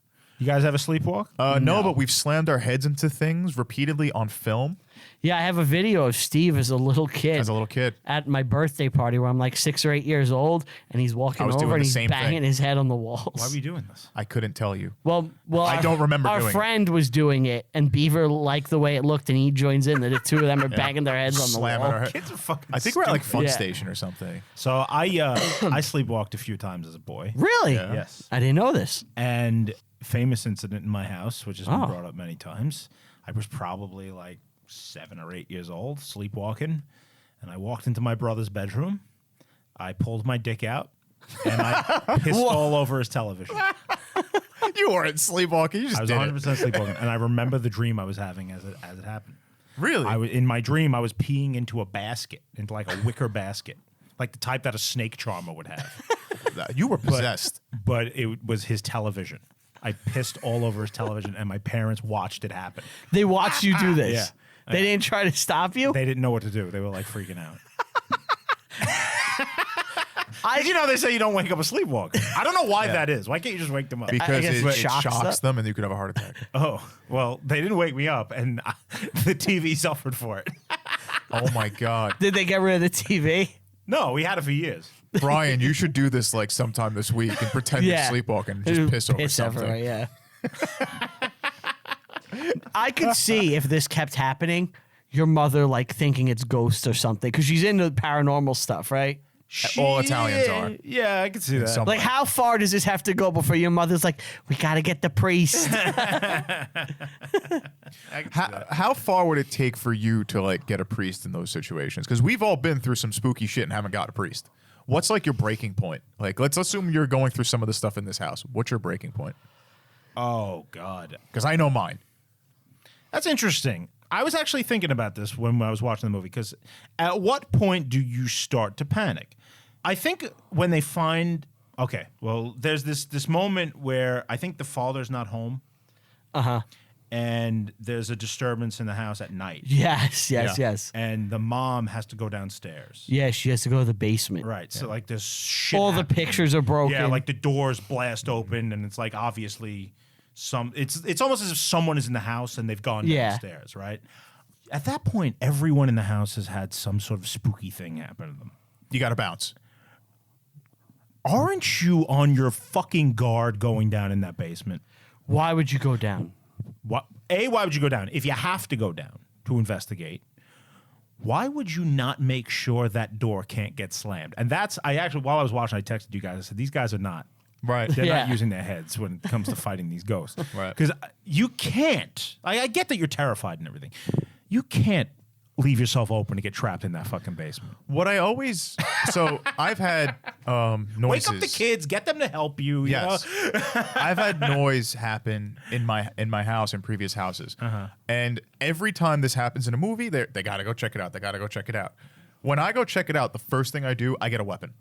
You guys have a sleepwalk? No, but we've slammed our heads into things repeatedly on film Yeah, I have a video of Steve as a little kid. as a little kid. At my birthday party where I'm like 6 or 8 years old and he's walking I was over doing and the he's same banging thing. his head on the walls. Why were you doing this? I couldn't tell you. Well, I don't remember Our doing it. friend was doing it, and Beaver liked the way it looked, and he joins in. That the two of them are banging their heads on the Slamming wall. our head. Kids are fucking I think we're at like Fun Yeah. Station or something. So I sleepwalked a few times as a boy. Really? Yeah. Yes. I didn't know this. And famous incident in my house, which has been Oh. brought up many times. I was probably like 7 or 8 years old, sleepwalking, and I walked into my brother's bedroom. I pulled my dick out, and I pissed all over his television. You weren't sleepwalking. You just I was did 100% sleepwalking, and I remember the dream I was having as it happened. it. Really? In my dream, I was peeing into a basket, into like a wicker basket, like the type that a snake charmer would have. You were possessed. But it was his television. I pissed all over his television, and my parents watched it happen. They watched you do this. Yeah. They didn't try to stop you. They didn't know what to do. They were like freaking out. I, They say you don't wake up a sleepwalker. I don't know why that is. Why can't you just wake them up? Because guess it it shocks, shocks them and you could have a heart attack. Oh, well, they didn't wake me up, and the TV suffered for it. Oh my God. did they get rid of the TV? No, we had it for years. Brian, you should do this like sometime this week and pretend you're sleepwalking and just piss over something. everywhere, yeah. I could see if this kept happening, your mother like thinking it's ghosts or something because she's into paranormal stuff, right? All Italians are. Yeah, I can see that. some- Like, how far does this have to go before your mother's like, we got to get the priest? How far would it take for you to like get a priest in those situations? Because we've all been through some spooky shit and haven't got a priest. What's like your breaking point? Like, let's assume you're going through some of the stuff in this house. What's your breaking point? Oh, God. Because I know mine. That's interesting. I was actually thinking about this when I was watching the movie because at what point do you start to panic? I think when they find there's this moment where I think the father's not home and there's a disturbance in the house at night. yes. Yeah. And the mom has to go downstairs. Yeah, she has to go to the basement. Right. So like there's shit. All the happening. pictures are broken. Yeah, like the doors blast open and it's like obviously it's almost as if someone is in the house and they've gone Yeah. downstairs, right? At that point, everyone in the house has had some sort of spooky thing happen to them. You got to bounce. Aren't you on your fucking guard going down in that basement? Why would you go down? Why would you go down? If you have to go down to investigate, why would you not make sure that door can't get slammed? And while I was watching, I texted you guys. I said, these guys are not. Right. They're Yeah. not using their heads when it comes to fighting these ghosts. Right. Because you can't. I get that you're terrified and everything. You can't leave yourself open to get trapped in that fucking basement. What I always I've had noises. Wake up the kids, get them to help you. You Yes. know? I've had noise happen in my house in previous houses. And every time this happens in a movie, they got to go check it out. They got to go check it out. When I go check it out, the first thing I do, I get a weapon.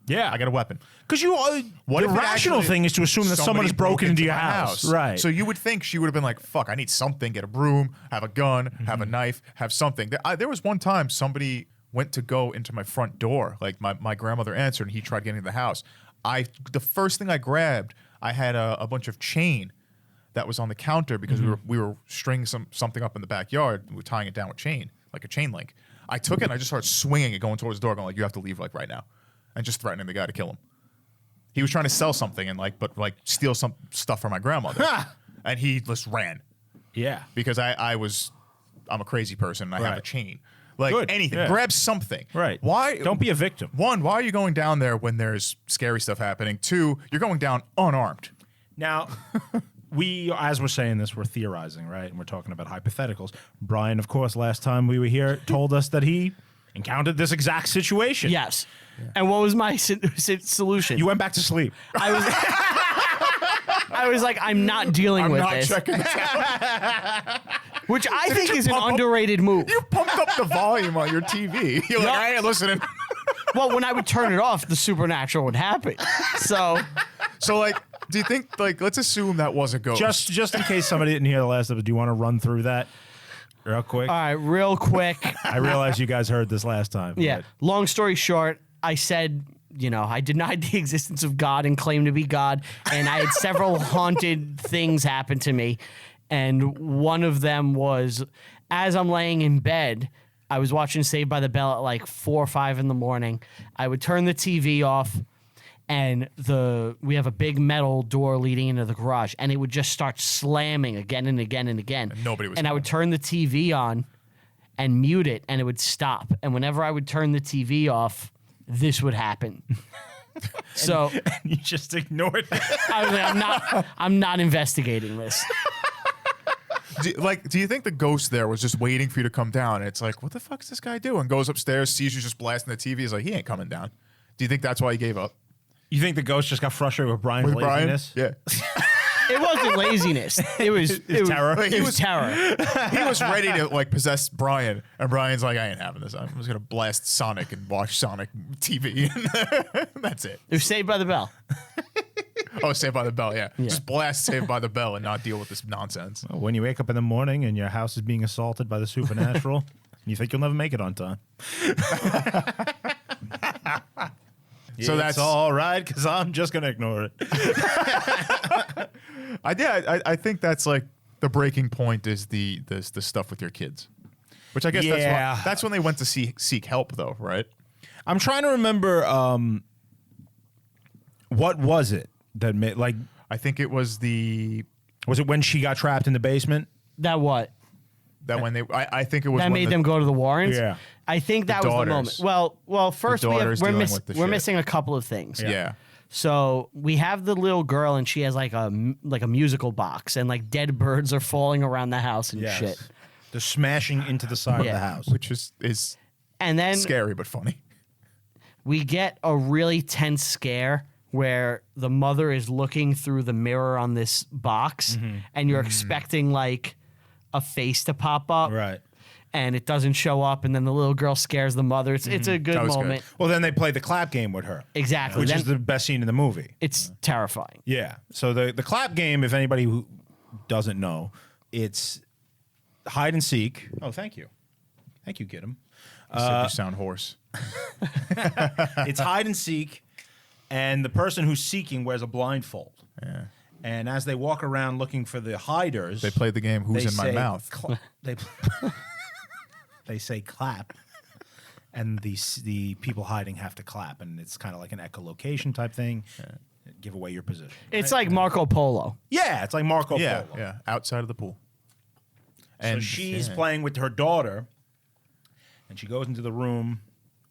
Yeah. I get a weapon. Because the if it rational actually- thing is to assume that someone somebody has broken broke into your my house. Right. So you would think she would have been like, fuck, I need something, get a broom, have a gun, have a knife, have something. There was one time somebody went to go into my front door. Like my grandmother answered and he tried getting into the house. The first thing I grabbed, I had a bunch of chain that was on the counter because we were stringing something up in the backyard. We were tying it down with chain, like a chain link. I took it and I just started swinging it, going towards the door, going like, "You have to leave like right now," and just threatening the guy to kill him. He was trying to sell something and steal some stuff from my grandmother, and he just ran. Yeah, because I'm a crazy person and I have a chain. Like Good. anything, Yeah. grab something. Right. Why? Don't be a victim. One, why are you going down there when there's scary stuff happening? Two, you're going down unarmed. Now, as we're saying this, we're theorizing, right? And we're talking about hypotheticals. Brian, of course, last time we were here, told us that he encountered this exact situation. Yes. Yeah. And what was my solution? You went back to sleep. I was like, I'm not dealing with this. I'm not checking this out. Which I think is an underrated move. You pumped up the volume on your TV. You're like, I ain't listening. Well, when I would turn it off, the supernatural would happen. So like, do you think, like, let's assume that was a ghost. Just in case somebody didn't hear the last episode, do you want to run through that real quick? All right, real quick. I realize you guys heard this last time. Yeah. but- Long story short, I said, I denied the existence of God and claimed to be God, and I had several haunted things happen to me. And one of them was, as I'm laying in bed, I was watching Saved by the Bell at like 4 or 5 in the morning. I would turn the TV off, and we have a big metal door leading into the garage, and it would just start slamming again and again and again. And nobody was And I would turn the TV on and mute it, and it would stop. And whenever I would turn the TV off, this would happen. So and you just ignored it. I was like, I'm not investigating this. Do you think the ghost there was just waiting for you to come down? And it's like, what the fuck is this guy doing? Goes upstairs, sees you just blasting the TV. He's like, he ain't coming down. Do you think that's why he gave up? You think the ghost just got frustrated with Brian's laziness? Yeah. It wasn't laziness. It was terror. It was terror. He was ready to like possess Brian, and Brian's like, I ain't having this. I'm just gonna blast Sonic and watch Sonic TV. That's it. It was Saved by the Bell. Oh, Saved by the Bell, yeah. Just blast Saved by the Bell and not deal with this nonsense. Well, when you wake up in the morning and your house is being assaulted by the supernatural, you think you'll never make it on time. So that's all right because I'm just gonna ignore it. I think that's like the breaking point is the stuff with your kids, which I guess that's when they went to seek help though, right? I'm trying to remember what was it that made like I think it was was it when she got trapped in the basement? That what? That when I think it was That when made them go to the Warrens? Yeah. I think that was the daughters. moment. Well, first daughters we're dealing with the shit. missing a couple of things. Yeah. So we have the little girl, and she has like a musical box, and like dead birds are falling around the house and shit. They're smashing into the side of the house. Which is And then scary but funny. we get a really tense scare where the mother is looking through the mirror on this box, and you're expecting like a face to pop up, Right. and it doesn't show up, and then the little girl scares the mother. It's a good That was moment. Well, then they play the clap game with her. Exactly. Which Then is the best scene in the movie. it's terrifying. Yeah. So the clap game, if anybody who doesn't know, it's hide and seek. Oh, thank you. Thank you, Gidim. You sound hoarse. It's hide and seek, and the person who's seeking wears a blindfold. Yeah. And as they walk around looking for the hiders, They played the game Who's they in My say Mouth. they say clap, and the people hiding have to clap, and it's kind of like an echolocation type thing. Give away your position. It's like Marco Polo. Yeah, it's like Marco Yeah, Polo. yeah. Outside of the pool. So she's playing with her daughter, and she goes into the room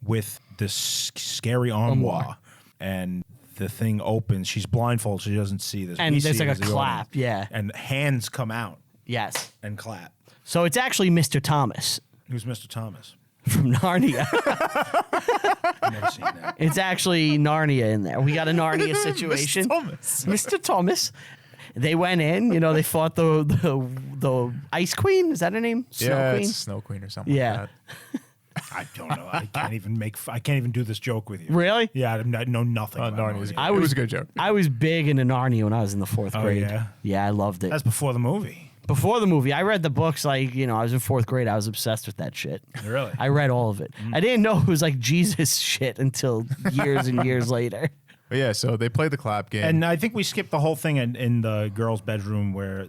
with this scary armoire, and the thing opens. She's blindfolded. She doesn't see this. And We there's see like it a as the clap, audience. yeah. And hands come out Yes. and clap. So it's actually Mr. Thomas Who's Mr. Thomas? from Narnia. I've never seen that. It's actually Narnia in there. We got a Narnia situation. Thomas. Mr. Thomas. They went in, they fought the Ice Queen. Is that her name? Snow Yeah, Queen? it's Snow Queen or something Yeah. like that. I don't know. I can't even do this joke with you. Really? Yeah, I know nothing. about Narnia's Narnia. it was a good joke. I was big into Narnia when I was in the 4th grade. yeah? Yeah, I loved it. That's before the movie. Before the movie, I read the books I was in 4th grade. I was obsessed with that shit. Really? I read all of it. I didn't know it was like Jesus shit until years and years later. But yeah, so they play the clap game. And I think we skipped the whole thing in the girl's bedroom where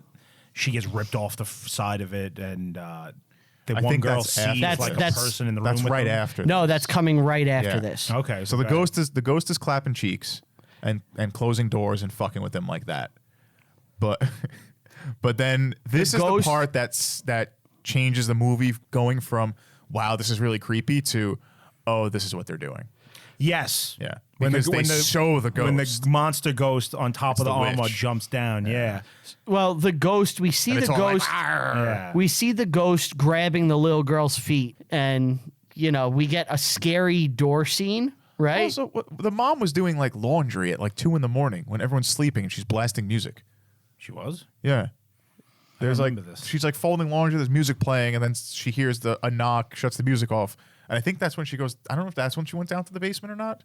she gets ripped off the side of it, and the I one think girl that's sees after. like a That's- person in the room. that's with right them. after. No, that's coming right after Yeah. this. Okay, So the go ghost is clapping cheeks and closing doors and fucking with them like that. But but then this is the ghost- part that changes the movie, going from wow, this is really creepy to oh, this is what they're doing. Yes. Yeah. Because they show the When ghost. the monster ghost on top of the the armor witch. jumps down. Yeah. Well, the ghost, we see And the it's all like, ghost. Yeah. We see the ghost grabbing the little girl's feet, and we get a scary door scene, right? Also, the mom was doing like laundry at like 2 a.m. when everyone's sleeping and she's blasting music. She was? Yeah. There's like remember this. she's like folding laundry, there's music playing, and then she hears a knock, shuts the music off. And I think that's when she goes, I don't know if that's when she went down to the basement or not.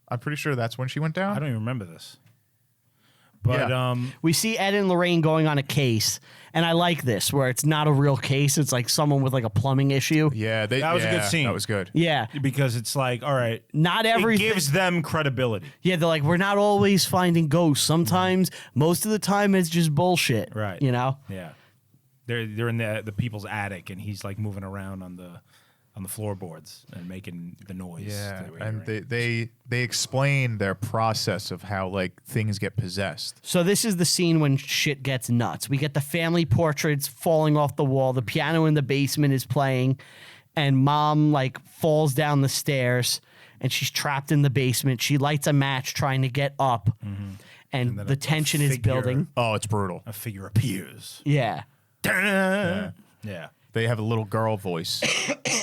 I'm pretty sure that's when she went down. I don't even remember this. But Yeah. We see Ed and Lorraine going on a case, and I like this, where it's not a real case. It's like someone with like a plumbing issue. Yeah, That was a good scene. That was good. Yeah. because it's like, all right, Not it everything. gives them credibility. Yeah, they're like, we're not always finding ghosts. Sometimes, most of the time, it's just bullshit. Right. Yeah. They're in the people's attic, and he's like moving around on the floorboards and making the noise. Yeah, that we're and hearing. they explain their process of how like things get possessed. So this is the scene when shit gets nuts. We get the family portraits falling off the wall. The piano in the basement is playing, and mom like falls down the stairs, and she's trapped in the basement. She lights a match trying to get up, and then the a tension is figure- building. Oh, it's brutal. A figure appears. Yeah. Yeah. They have a little girl voice,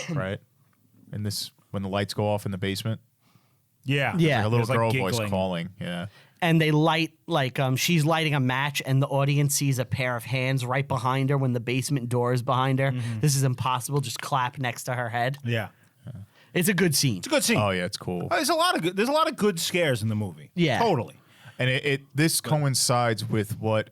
right? And this when the lights go off in the basement, Yeah. Yeah. like a little There's, like, girl voice giggling. calling. Yeah. And they light like she's lighting a match, and the audience sees a pair of hands right behind her when the basement door is behind her. This is impossible. Just clap next to her head. Yeah. It's a good scene. It's a good scene. Oh yeah, it's cool. There's a lot of good scares in the movie. Yeah. Totally. And this coincides with what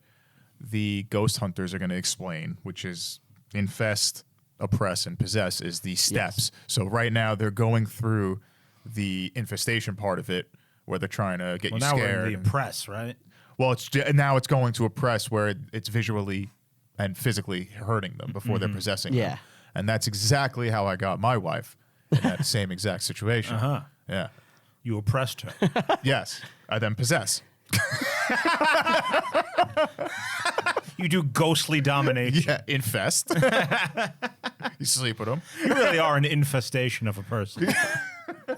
the ghost hunters are going to explain, which is infest, oppress, and possess is the steps. So right now they're going through the infestation part of it, where they're trying to get Well, you now scared. we're in the oppress, right? Well, now it's going to oppress, where it's visually and physically hurting them before they're possessing Yeah. them. And that's exactly how I got my wife in that same exact situation. Uh-huh. Yeah. You oppressed her. Yes. I then possess. You do ghostly domination. Yeah. Infest. You sleep with them. You really are an infestation of a person.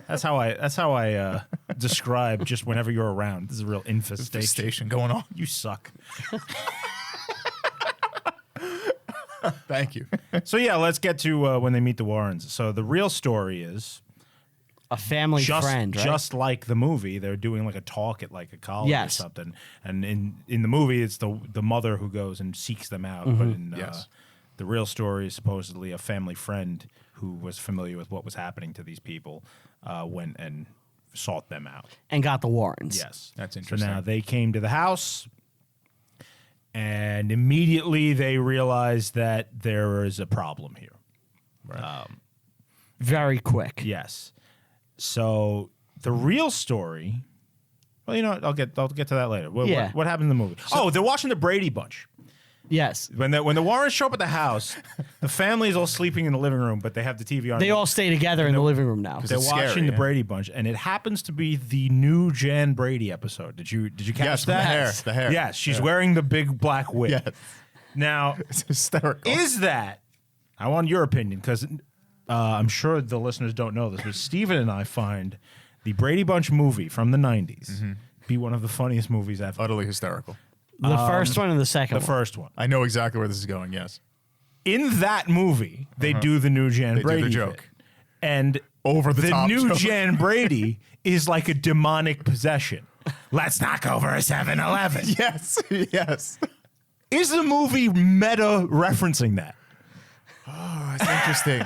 That's how I describe just whenever you're around. This is a real infestation. Station going on. You suck. Thank you. So yeah, let's get to when they meet the Warrens. So the real story is A family friend, right? just like the movie, they're doing like a talk at like a college Yes. or something. And in the movie, it's the mother who goes and seeks them out. But in Yes. the real story is supposedly a family friend who was familiar with what was happening to these people, went and sought them out. and got the Warrens. Yes, That's So interesting. now they came to the house, and immediately they realized that there is a problem here. Very quick. Yes. So the real story. Well, you know what? I'll get to that later. Yeah. What happened in the movie? They're watching the Brady Bunch. Yes. When the Warrens show up at the house, the family is all sleeping in the living room, but they have the TV on. They all stay together in the living room now. They're it's watching scary, the yeah. Brady Bunch, and it happens to be the new Jan Brady episode. Did you catch Yes, that? the hair. Yes, she's wearing the big black wig. Yes. Now, It's hysterical. is that? I want your opinion because I'm sure the listeners don't know this, but Steven and I find the Brady Bunch movie from the '90s be one of the funniest movies ever. utterly hysterical. The first one and the second The one. first one. I know exactly where this is going. Yes. In that movie, they do the new Jan They do the Brady joke. bit. And Over the top new joke. Jan Brady is like a demonic possession. Let's knock over a 7-Eleven. Yes. Yes. Is the movie meta referencing that? Oh, that's interesting.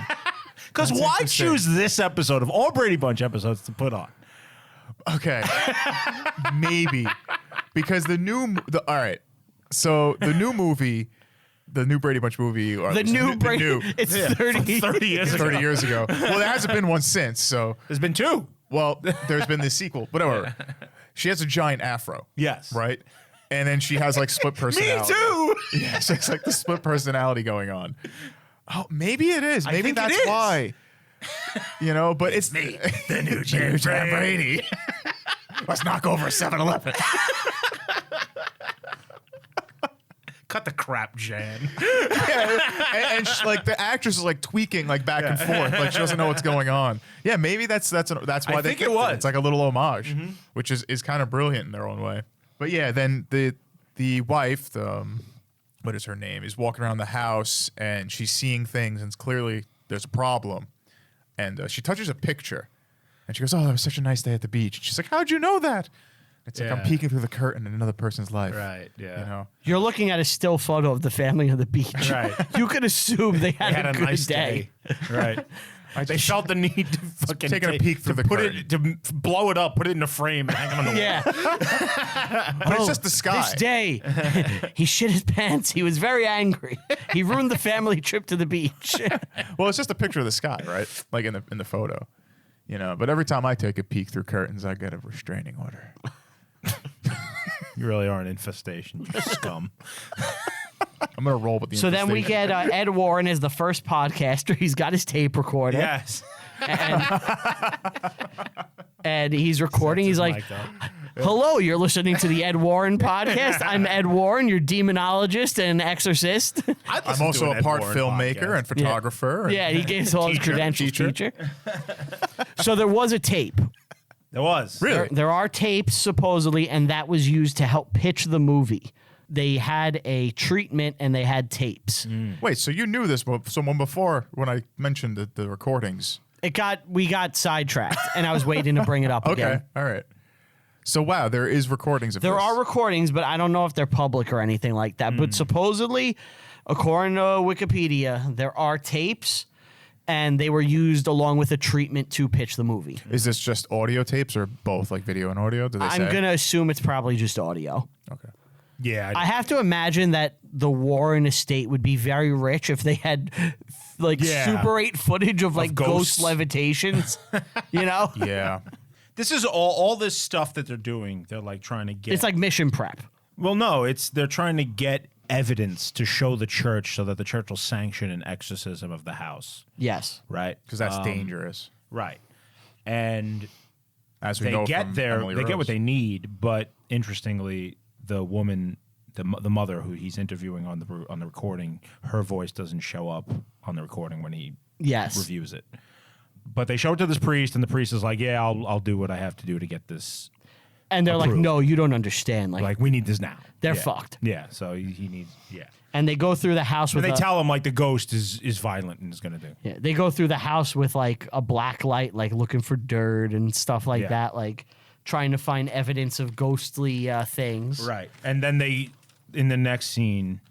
Because That's why interesting. choose this episode of all Brady Bunch episodes to put on? Okay. Maybe. Because all right. So the new movie, the new Brady Bunch movie, or The new Brady. It's 30. 30 years ago. 30 years ago. Well, there hasn't been one since. So, There's been two. Well, there's been this sequel. Whatever. She has a giant afro. Yes. Right? And then she has like split personality. Me too. Yeah, so it's like the split personality going on. Oh, maybe it is. Maybe think it that's is. why. You know, but it's Me, the new Jan Brady. Let's knock over a 7-Eleven. Cut the crap, Jan. and she, like the actress is like tweaking like back and forth, like she doesn't know what's going on. Yeah, maybe that's why I they think picked it was. It's like a little homage, which is kind of brilliant in their own way. But yeah, then the wife, what is her name, is walking around the house and she's seeing things and it's clearly there's a problem. And she touches a picture and she goes, "Oh, that was such a nice day at the beach." And she's like, "How'd you know that?" It's like I'm Yeah. peeking through the curtain in another person's life. Right, yeah. You know. You're looking at a still photo of the family on the beach. Right. You could assume they had, a good nice day. Right. They felt the need to fucking taking a peek through the put curtain. it to blow it up, put it in a frame, and hang it on the wall. Yeah. But it's just the sky. This day, he shit his pants. He was very angry. He ruined the family trip to the beach. Well, it's just a picture of the sky, right? Like in the photo, you know. But every time I take a peek through curtains, I get a restraining order. You really are an infestation, you scum. I'm gonna roll with the. So then we infestation. get Ed Warren as the first podcaster. He's got his tape recorder. Yes. And he's recording. He's like, Mic up. "Hello, you're listening to the Ed Warren podcast. I'm Ed Warren, your demonologist and exorcist." I'm also a part filmmaker and photographer. Yeah, he gave us all his credentials, teacher. So there was a tape. There was. Really? There are tapes, supposedly, and that was used to help pitch the movie. They had a treatment and they had tapes. Wait, so you knew this someone before when I mentioned the recordings? We got sidetracked, and I was waiting to bring it up Okay, again. all right. So wow, there is recordings of There this. are recordings, but I don't know if they're public or anything like that. But supposedly, according to Wikipedia, there are tapes, and they were used along with a treatment to pitch the movie. Is this just audio tapes or both, like video and audio? Did they say? I'm going to assume it's probably just audio. Okay. Yeah. I have to imagine that the Warren estate would be very rich if they had like Yeah. Super 8 footage of like ghosts. ghost levitations, you know? Yeah. This is all this stuff that they're doing. They're like trying to get. It's like mission prep. Well, no, they're trying to get evidence to show the church so that the church will sanction an exorcism of the house. Yes. Right. Because that's dangerous. Right. And As we they know get from there, Emily they get Rose. what they need. But interestingly, the woman, the mother who he's interviewing on the recording, her voice doesn't show up on the recording when he Yes. reviews it. But they show it to this priest, and the priest is like, "Yeah, I'll do what I have to do to get this. And they're like, Approved. no, you don't understand. Like, we need this now." They're Yeah. fucked. Yeah. So he needs. Yeah. And they go through the house And with they tell him like the ghost is violent and is gonna do. yeah, they go through the house with like a black light, like looking for dirt and stuff like Yeah. that, like trying to find evidence of ghostly things. Right. And then in the next scene,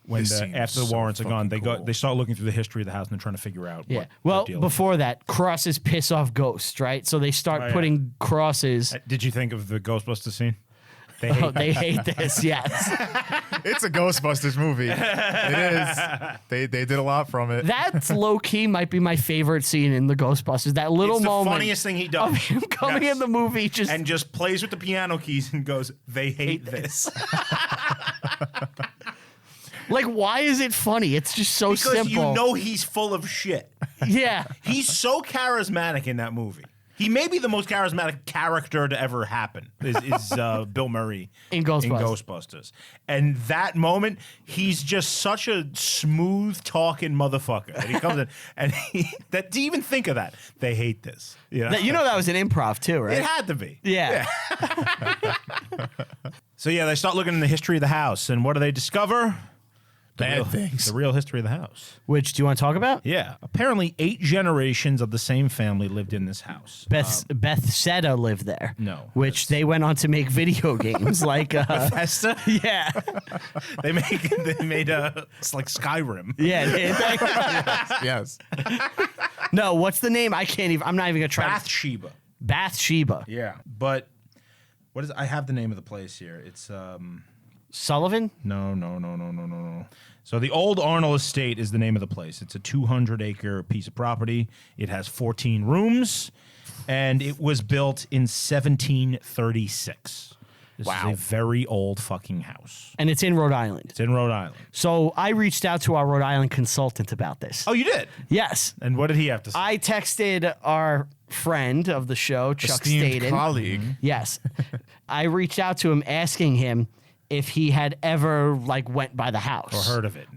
when This scene after is the so warrants are gone, fucking cool. they start looking through the history of the house and they're trying to figure out. Yeah. What Well, the deal before that, crosses piss off ghosts, right? So they start Oh, yeah. putting crosses. is. Did you think of the Ghostbusters scene? They Oh, they hate this. Yes. It's a Ghostbusters movie. It is. They did a lot from it. That's low key might be my favorite scene in the Ghostbusters. That little It's the moment funniest thing he does. of him coming Yes. in the movie just And just plays with the piano keys and goes, "They hate this." like, why is it funny? It's just so Because simple. you know he's full of shit. Yeah. He's so charismatic in that movie. He may be the most charismatic character to ever happen. Is Bill Murray In Ghostbusters. Ghostbusters. And that moment, he's just such a smooth talking motherfucker. And he comes in and to even think of that, they hate this. You know, You know that was an improv too, right? it had to be. Yeah. So yeah, they start looking in the history of the house, and what do they discover? Bad things. The real history of the house. Which do you want to talk about? Yeah. Apparently 8 generations of the same family lived in this house. Bethesda lived there. No, Which they went on to make video games like Bethesda? yeah. They made it's like Skyrim. Yeah. Yes. No, what's the name? I'm not even going to try. Bathsheba. Bathsheba. Yeah. But what is I have the name of the place here. It's Sullivan? No. So the Old Arnold Estate is the name of the place. It's a 200-acre piece of property. It has 14 rooms, and it was built in 1736. This is a very old fucking house. And it's in Rhode Island. It's in Rhode Island. So I reached out to our Rhode Island consultant about this. Oh, you did? Yes. And what did he have to say? I texted our friend of the show, Chuck Esteemed Staden. colleague. Yes. I reached out to him asking him if he had ever went by the house. Or heard of it.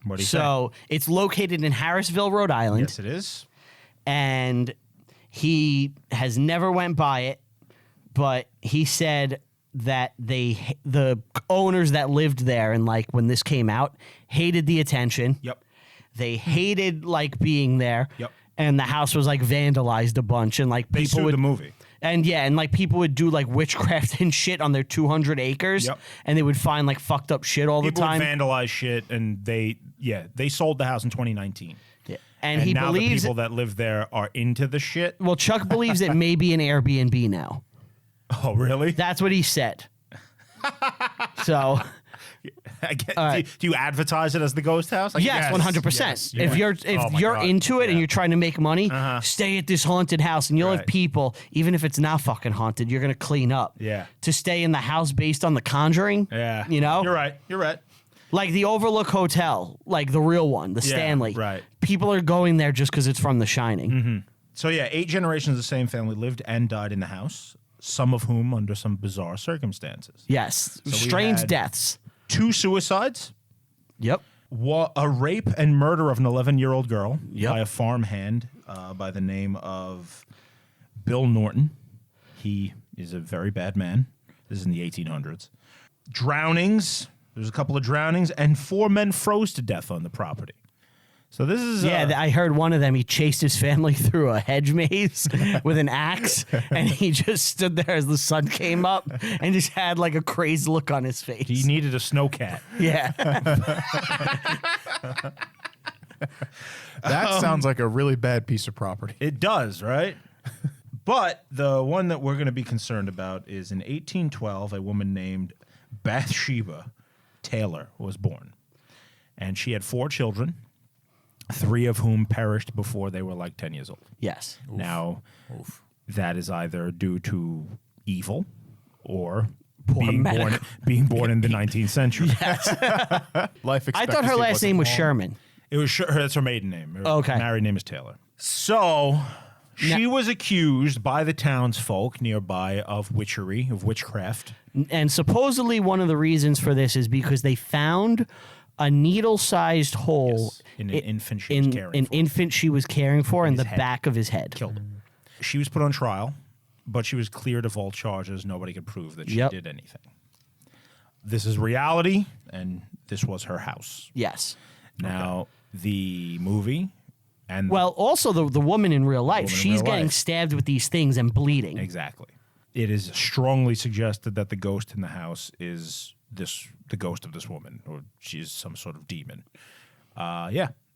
What did he say? It's located in Harrisville, Rhode Island. Yes, it is. And he has never went by it, but he said that the owners that lived there and when this came out hated the attention. Yep. They hated being there. Yep. And the house was vandalized a bunch and They people sued would the movie. and people would do witchcraft and shit on their 200 acres. Yep. And they would find fucked up shit all the time. People would vandalize shit, and they sold the house in 2019. Yeah. And he now believes the people that live there are into the shit. well, Chuck believes it may be an Airbnb now. Oh, really? That's what he said. So I get, All right. do you advertise it as the ghost house? yes, 100%. Yes. If you're Oh my God. into it and Yeah. you're trying to make money, stay at this haunted house, and you'll have Right. people, even if it's not fucking haunted, you're gonna clean up. Yeah. To stay in the house based on the Conjuring. Yeah. You know. You're right. Like the Overlook Hotel, the real one, the Stanley. right. People are going there just because it's from The Shining. So 8 generations of the same family lived and died in the house, some of whom under some bizarre circumstances. Yes. we Strange had- deaths. 2 suicides, Yep. a rape and murder of an 11-year-old girl Yep. by a farmhand by the name of Bill Norton. He is a very bad man. This is in the 1800s. Drownings. There's a couple of drownings, and 4 men froze to death on the property. So this is I heard one of them. He chased his family through a hedge maze with an axe, and he just stood there as the sun came up, and just had a crazed look on his face. he needed a snowcat. Yeah. That sounds like a really bad piece of property. It does, right? But the one that we're going to be concerned about is in 1812, a woman named Bathsheba Taylor was born. And she had 4 children, 3 of whom perished before they were 10 years old. Yes. Now, that is either due to evil or Poor medical. being born in the 19th century. Life I thought her last name was Sherman. It was that's her maiden name. Her Okay. married name is Taylor. So she was accused by the townsfolk nearby of witchery, of witchcraft. And supposedly one of the reasons for this is because they found a needle-sized hole in an infant she was caring an for. infant she was caring for in the his head. back of his head. Killed her. She was put on trial, but she was cleared of all charges. Nobody could prove that she Yep. did anything. This is reality, and this was her house. Yes. Now, the movie and Well, also the woman in real life, Woman in she's real getting life. stabbed with these things and bleeding. exactly. It is strongly suggested that the ghost in the house is the ghost of this woman, or she's some sort of demon.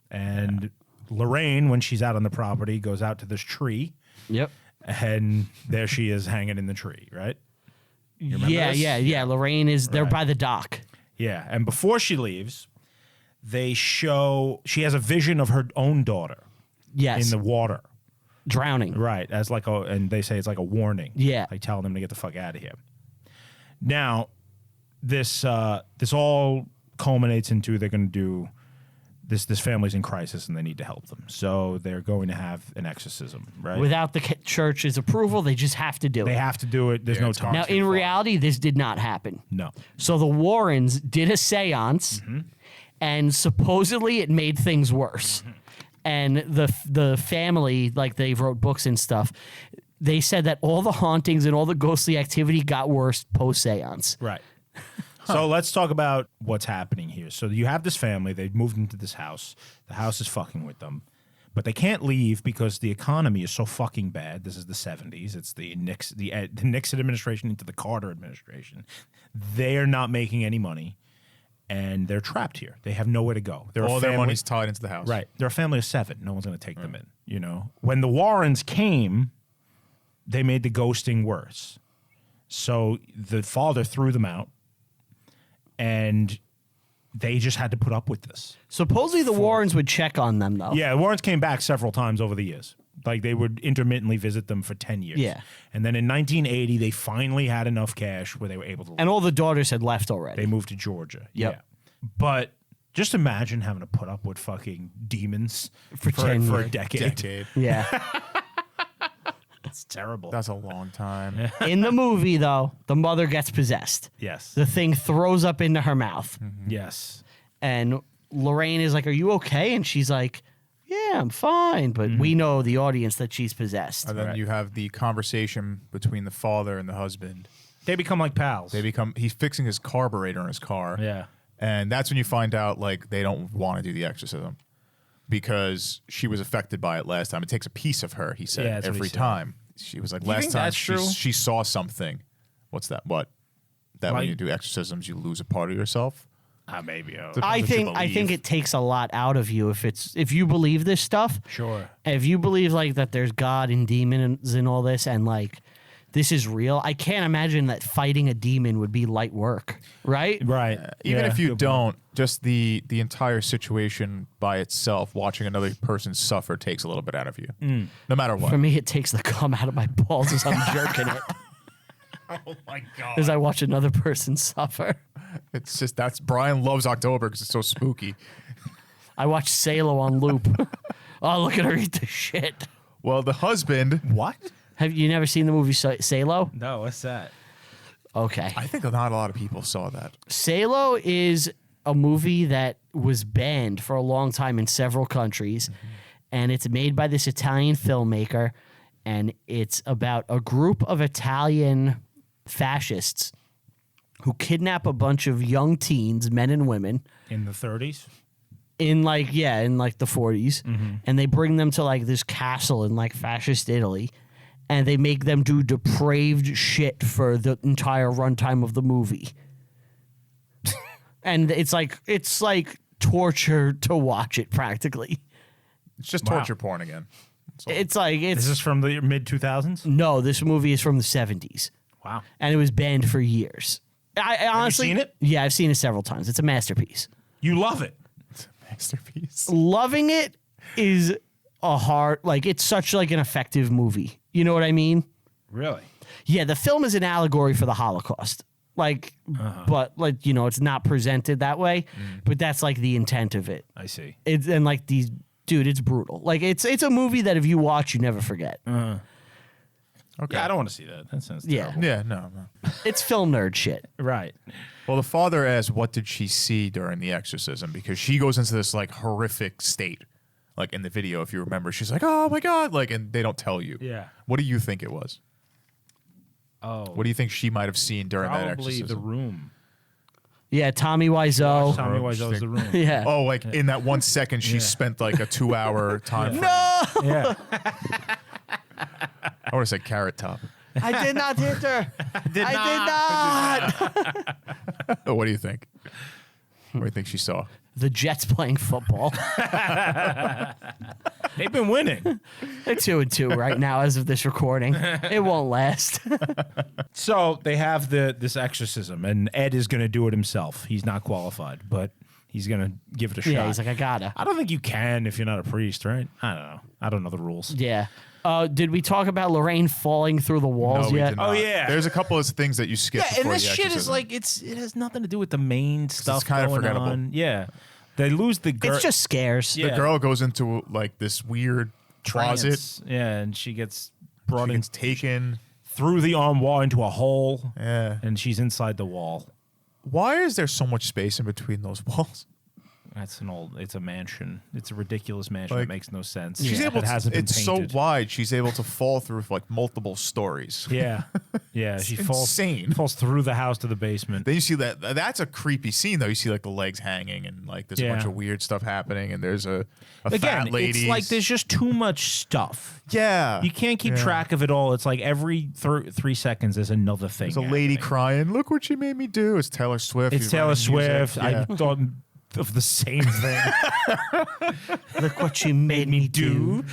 And Lorraine, when she's out on the property, goes out to this tree, Yep. and there she is hanging in the tree, right? You remember this? Yeah. Lorraine is they're Right. by the dock. Yeah, and before she leaves, they show she has a vision of her own daughter Yes. in the water. Drowning. Right, as and they say it's like a warning. Yeah. Like telling them to get the fuck out of here. Now, this all culminates into they're going to do this family's in crisis and they need to help them. So they're going to have an exorcism, right? Without the church's approval, they just have to do they it. have to do it. There's no it's time. Now, in reality, this did not happen. No. So the Warrens did a seance, and supposedly it made things worse. And the family, they wrote books and stuff, they said that all the hauntings and all the ghostly activity got worse post-seance. Right. So let's talk about what's happening here. So you have this family. They've moved into this house. The house is fucking with them. But they can't leave because the economy is so fucking bad. This is the 70s. It's the Nixon administration into the Carter administration. They are not making any money, and they're trapped here. They have nowhere to go. They're All a their family, money's tied into the house. right. They're a family of 7. No one's going to take them in. You know, when the Warrens came, they made the ghosting worse. So the father threw them out. and they just had to put up with this. Supposedly the Warrens would check on them, though. Yeah, Warrens came back several times over the years. Like, they would intermittently visit them for 10 years. Yeah. And then in 1980, they finally had enough cash where they were able to And all the daughters had left already. They moved to Georgia. Yep. Yeah. But just imagine having to put up with fucking demons For 10 for a years. decade. Yeah. It's terrible. That's a long time. In the movie, though, the mother gets possessed. Yes. The thing throws up into her mouth. Yes. And Lorraine is like, "Are you okay?" And she's like, "Yeah, I'm fine." But we know, the audience, that she's possessed. And then Right. you have the conversation between the father and the husband. They become like pals. He's fixing his carburetor in his car. Yeah. And that's when you find out, like, they don't want to do the exorcism because she was affected by it last time. It takes a piece of her, he said, Yeah, that's what he every said. time. She was like, you last think time that's true? she saw something. What's that? What? That when Like- you do exorcisms, you lose a part of yourself? Maybe. I what you think believe. it takes a lot out of you if you believe this stuff. Sure. If you believe like that there's God and demons and all this, and like this is real, I can't imagine that fighting a demon would be light work, right? Right. Even Yeah. if you Good point. don't, just the entire situation by itself, watching another person suffer takes a little bit out of you. No matter what. For me, it takes the cum out of my balls as I'm jerking it, Oh my God. as I watch another person suffer. It's just Brian loves October because it's so spooky. I watch Salo on loop. Oh, look at her eat the shit. Well, the husband, What? Have you never seen the movie Salo? No, what's that? Okay. I think not a lot of people saw that. Salo is a movie that was banned for a long time in several countries, and it's made by this Italian filmmaker, and it's about a group of Italian fascists who kidnap a bunch of young teens, men and women, In the 30s? in the 40s, and they bring them to like this castle in like fascist Italy, and they make them do depraved shit for the entire runtime of the movie. And it's like torture to watch it practically. It's just Wow. torture porn again. It's like Is this from the mid 2000s? no, this movie is from the 70s, Wow. and it was banned for years. I honestly seen it? Yeah, I've seen it several times. It's a masterpiece. You love it. It's a masterpiece. Loving it is a hard, like, it's such like an effective movie. You know what I mean? Really? Yeah, the film is an allegory for the Holocaust. Like, but like, you know, it's not presented that way, but that's like the intent of it. I see. It's and like these, dude, it's brutal. Like it's a movie that if you watch, you never forget. Okay. Yeah, I don't want to see that. That sounds Yeah. terrible. Yeah, no. It's film nerd shit. Right. Well, the father asks, what did she see during the exorcism? Because she goes into this like horrific state. Like in the video, if you remember, she's like, oh my God. Like, and they don't tell you. Yeah. What do you think it was? Oh. What do you think she might have seen during that Probably exorcism? The Room. Yeah, Tommy Wiseau. Tommy Wiseau's The Room. Yeah. Oh, like in that 1 second, she Yeah. spent like a 2-hour time frame. No, Yeah. I would have said Carrot Top. I did not hit her. I did not. What do you think? What do you think she saw? The Jets playing football. They've been winning. They're 2-2 right now as of this recording. It won't last. So they have this exorcism, and Ed is going to do it himself. He's not qualified, but he's going to give it a shot. Yeah, he's like, I gotta. I don't think you can if you're not a priest, right? I don't know. I don't know the rules. Yeah. Did we talk about Lorraine falling through the walls we yet? did Oh, not. yeah. There's a couple of things that you skip Yeah, and before this the shit is exorcism. like it has nothing to do with the main stuff kind of going forgettable. on. Yeah, they lose the It's just scares. Yeah. The girl goes into like this weird closet. trance. Yeah, and she gets brought She in gets taken. through the arm wall into a hole, Yeah. and she's inside the wall. Why is there so much space in between those walls? It's a mansion. It's a ridiculous mansion Like, that makes no sense. She's able. It hasn't been It's so painted. wide. She's able to fall through like multiple stories. Yeah, yeah. She falls insane. falls through the house to the basement. Then you see that's a creepy scene though. You see like the legs hanging and like there's a bunch Yeah. of weird stuff happening and there's a Again, fat lady. it's like there's just too much stuff. yeah. You can't keep Yeah. track of it all. It's like every 3 seconds there's another thing. There's a lady happening. crying. Look what she made me do. It's Taylor Swift. It's who's Taylor writing music. Swift. Yeah. I thought of the same thing. Look what you made me do.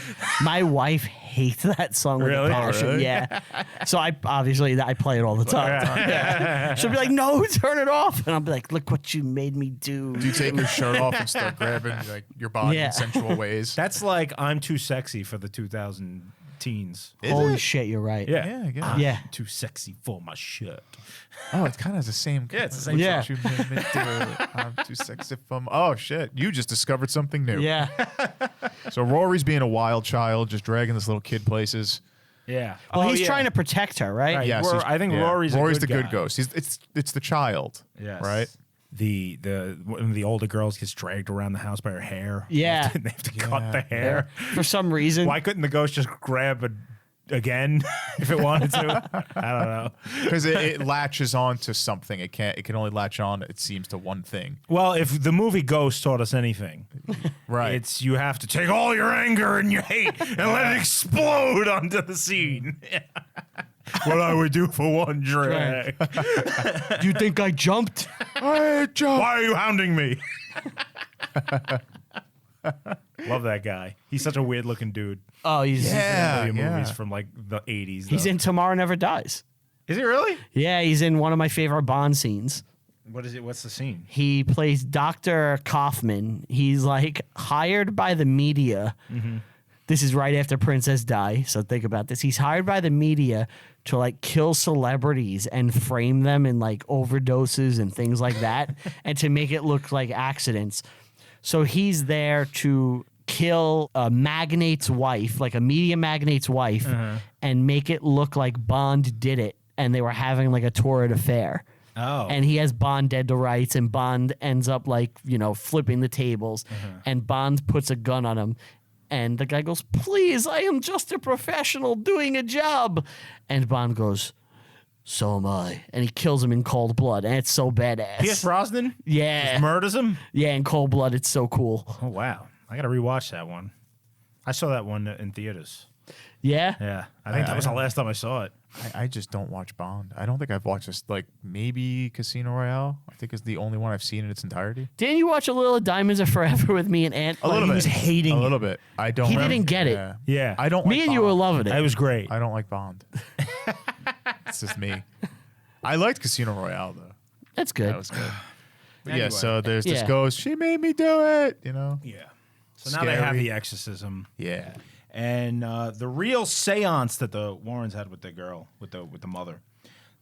My wife hates that song with Really? a passion. Oh, really? Yeah. So I play it all the time. Yeah. She'll be like, "No, turn it off," and I'll be like, "Look what you made me do." Do you take your shirt off and start grabbing like your body Yeah. in sensual ways? That's like I'm too sexy for the 2000 teens. Is Holy it? shit, you're right. Yeah, I guess. Yeah. Too sexy for my shirt. Oh, it kind of has the same. Yeah, it's the same Yeah. You made me do. I'm too sexy for Oh shit! You just discovered something new. Yeah. So Rory's being a wild child, just dragging this little kid places. Yeah. Well, he's trying to protect her, right? Right. Yes, I think yeah. Rory's the good good guy. ghost. It's the child. Yes. Right. One of the older girls gets dragged around the house by her hair. Yeah. They have to cut the hair. For some reason. Why couldn't the ghost just grab again if it wanted to? I don't know. Because it latches on to something. It can only latch on, it seems, to one thing. Well, if the movie Ghost taught us anything, Right. it's you have to take all your anger and your hate and let it explode onto the scene. What I would do for one drag. Do you think I jumped? Why are you hounding me? Love that guy. He's such a weird looking dude. Oh, he's Yeah. Movie movies from like the 80s. he's though. in Tomorrow Never Dies. Is he really? Yeah, he's in one of my favorite Bond scenes. What is it? What's the scene? He plays Dr. Kaufman. He's like hired by the media. This is right after Princess Di, so think about this. He's hired by the media to like kill celebrities and frame them in like overdoses and things like that, and to make it look like accidents. So he's there to kill a magnate's wife, like a media magnate's wife, and make it look like Bond did it, and they were having like a torrid affair. Oh. And he has Bond dead to rights, and Bond ends up like, flipping the tables, and Bond puts a gun on him. And the guy goes, "Please, I am just a professional doing a job." And Bond goes, "So am I." And he kills him in cold blood. And it's so badass. Pierce Brosnan? Yeah. Just murders him? Yeah, in cold blood. It's so cool. Oh, wow. I got to rewatch that one. I saw that one in theaters. Yeah? Yeah. I think that was the last time I saw it. I just don't watch Bond. I don't think I've watched this. Like maybe Casino Royale. I think is the only one I've seen in its entirety. Didn't you watch a little of Diamonds Are Forever with me and Ant? A little he bit. was hating a little bit. I don't. He remember- didn't get it. Yeah. Yeah. I don't. Me like and you were Bond. loving It it. was great. I don't like Bond. It's just me. I liked Casino Royale though. That's good. That was good. But yeah. Anyway. So there's this Yeah. ghost. She made me do it. Yeah. So now they have Scary. the exorcism. Yeah. And the real seance that the Warrens had with the girl, with the mother.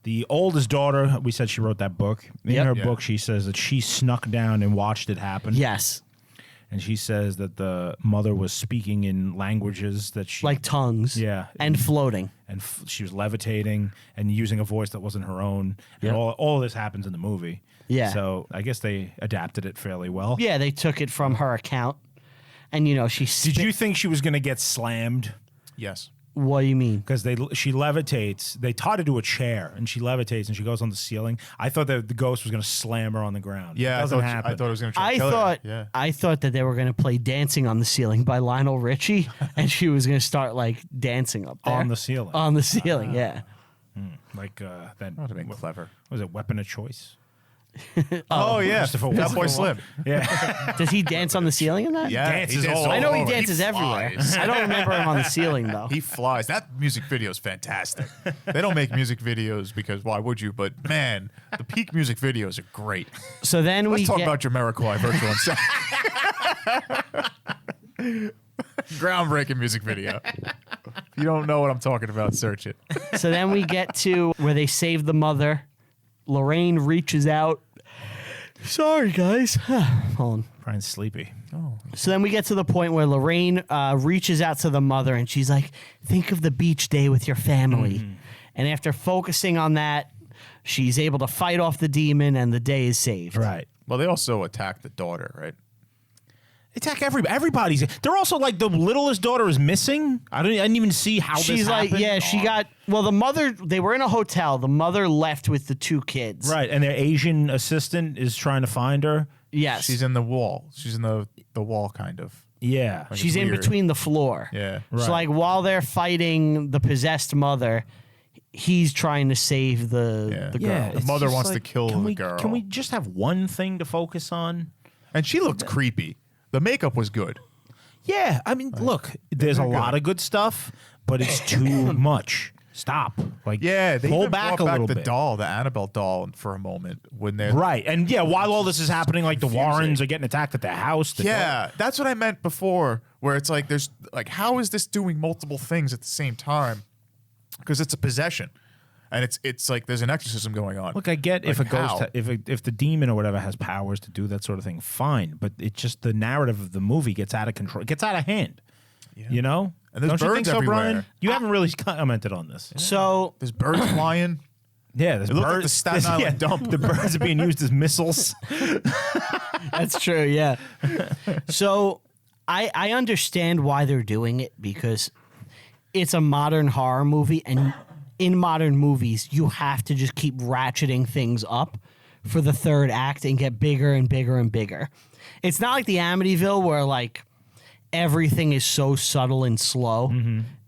The oldest daughter, we said she wrote that book. In Yep. her Yeah. book, she says that she snuck down and watched it happen. Yes. And she says that the mother was speaking in languages that she... Like tongues. Yeah. And floating. And she was levitating and using a voice that wasn't her own. And Yep. all of this happens in the movie. Yeah. So I guess they adapted it fairly well. Yeah, they took it from her account. And, she... Did you think she was going to get slammed? Yes. What do you mean? Because she levitates. They tied her to a chair, and she levitates, and she goes on the ceiling. I thought that the ghost was going to slam her on the ground. Yeah. It doesn't I happen. thought it was gonna try I to kill thought her. Yeah. I thought that they were going to play Dancing on the Ceiling by Lionel Richie, and she was going to start like dancing up there On the ceiling. On the ceiling, yeah. Like that. That would have been clever. Was it Weapon of Choice? Oh yeah. Christopher That Walken. boy Slim. Yeah. Does he dance on the ceiling in that? Yeah. Dances he all I know he over. dances everywhere. flies. I don't remember him on the ceiling though. He flies. That music video is fantastic. They don't make music videos because why would you? But man, the peak music videos are great. So then Let's we talk get, about Jamiroquai Virtual Insane. Groundbreaking music video. If you don't know what I'm talking about, search it. so then we get to where they save the mother. Lorraine reaches out. Sorry guys. Hold on. Brian's sleepy. So then we get to the point where Lorraine reaches out to the mother and she's like, "Think of the beach day with your family." And after focusing on that, she's able to fight off the demon and the day is saved. Right. Well, they also attack the daughter, right? Attack everybody. Everybody's. They're also like the littlest daughter is missing. I didn't even see how She's this like, happened. yeah, she got, well, the mother, they were in a hotel. The mother left with the two kids. Right, and their Asian assistant is trying to find her. Yes. She's in the wall. She's in the wall, kind of. Yeah. Like, She's it's in weird. between the floor. Yeah. So like while they're fighting the possessed mother, he's trying to save the girl. The it's mother just wants to kill can the we, girl. Can we just have one thing to focus on? And she looked creepy. The makeup was good. Yeah, I mean, look, there's a lot of good stuff, but it's too much. Stop. Like, Yeah, they pull even back brought a little the bit. doll, the Annabelle doll, for a moment when they're Right, and yeah, while all this is happening, like the confusing. Warrens are getting attacked at their house. Yeah, that's what I meant before. Where it's like, there's like, how is this doing multiple things at the same time? Because it's a possession, and it's like there's an exorcism going on. Look, I get if a Like, ghost, how? if the demon or whatever has powers to do that sort of thing, fine. But it just the narrative of the movie gets out of control. It gets out of hand. Yeah. You know? And there's Don't you think birds so, Brian? everywhere. You haven't really commented on this. So There's birds flying. Yeah, there's It looked like birds. the Staten Island dump. The birds are being used as missiles. that's true, yeah. So I understand why they're doing it because it's a modern horror movie, and in modern movies, you have to just keep ratcheting things up for the third act and get bigger and bigger and bigger. It's not like the Amityville where like everything is so subtle and slow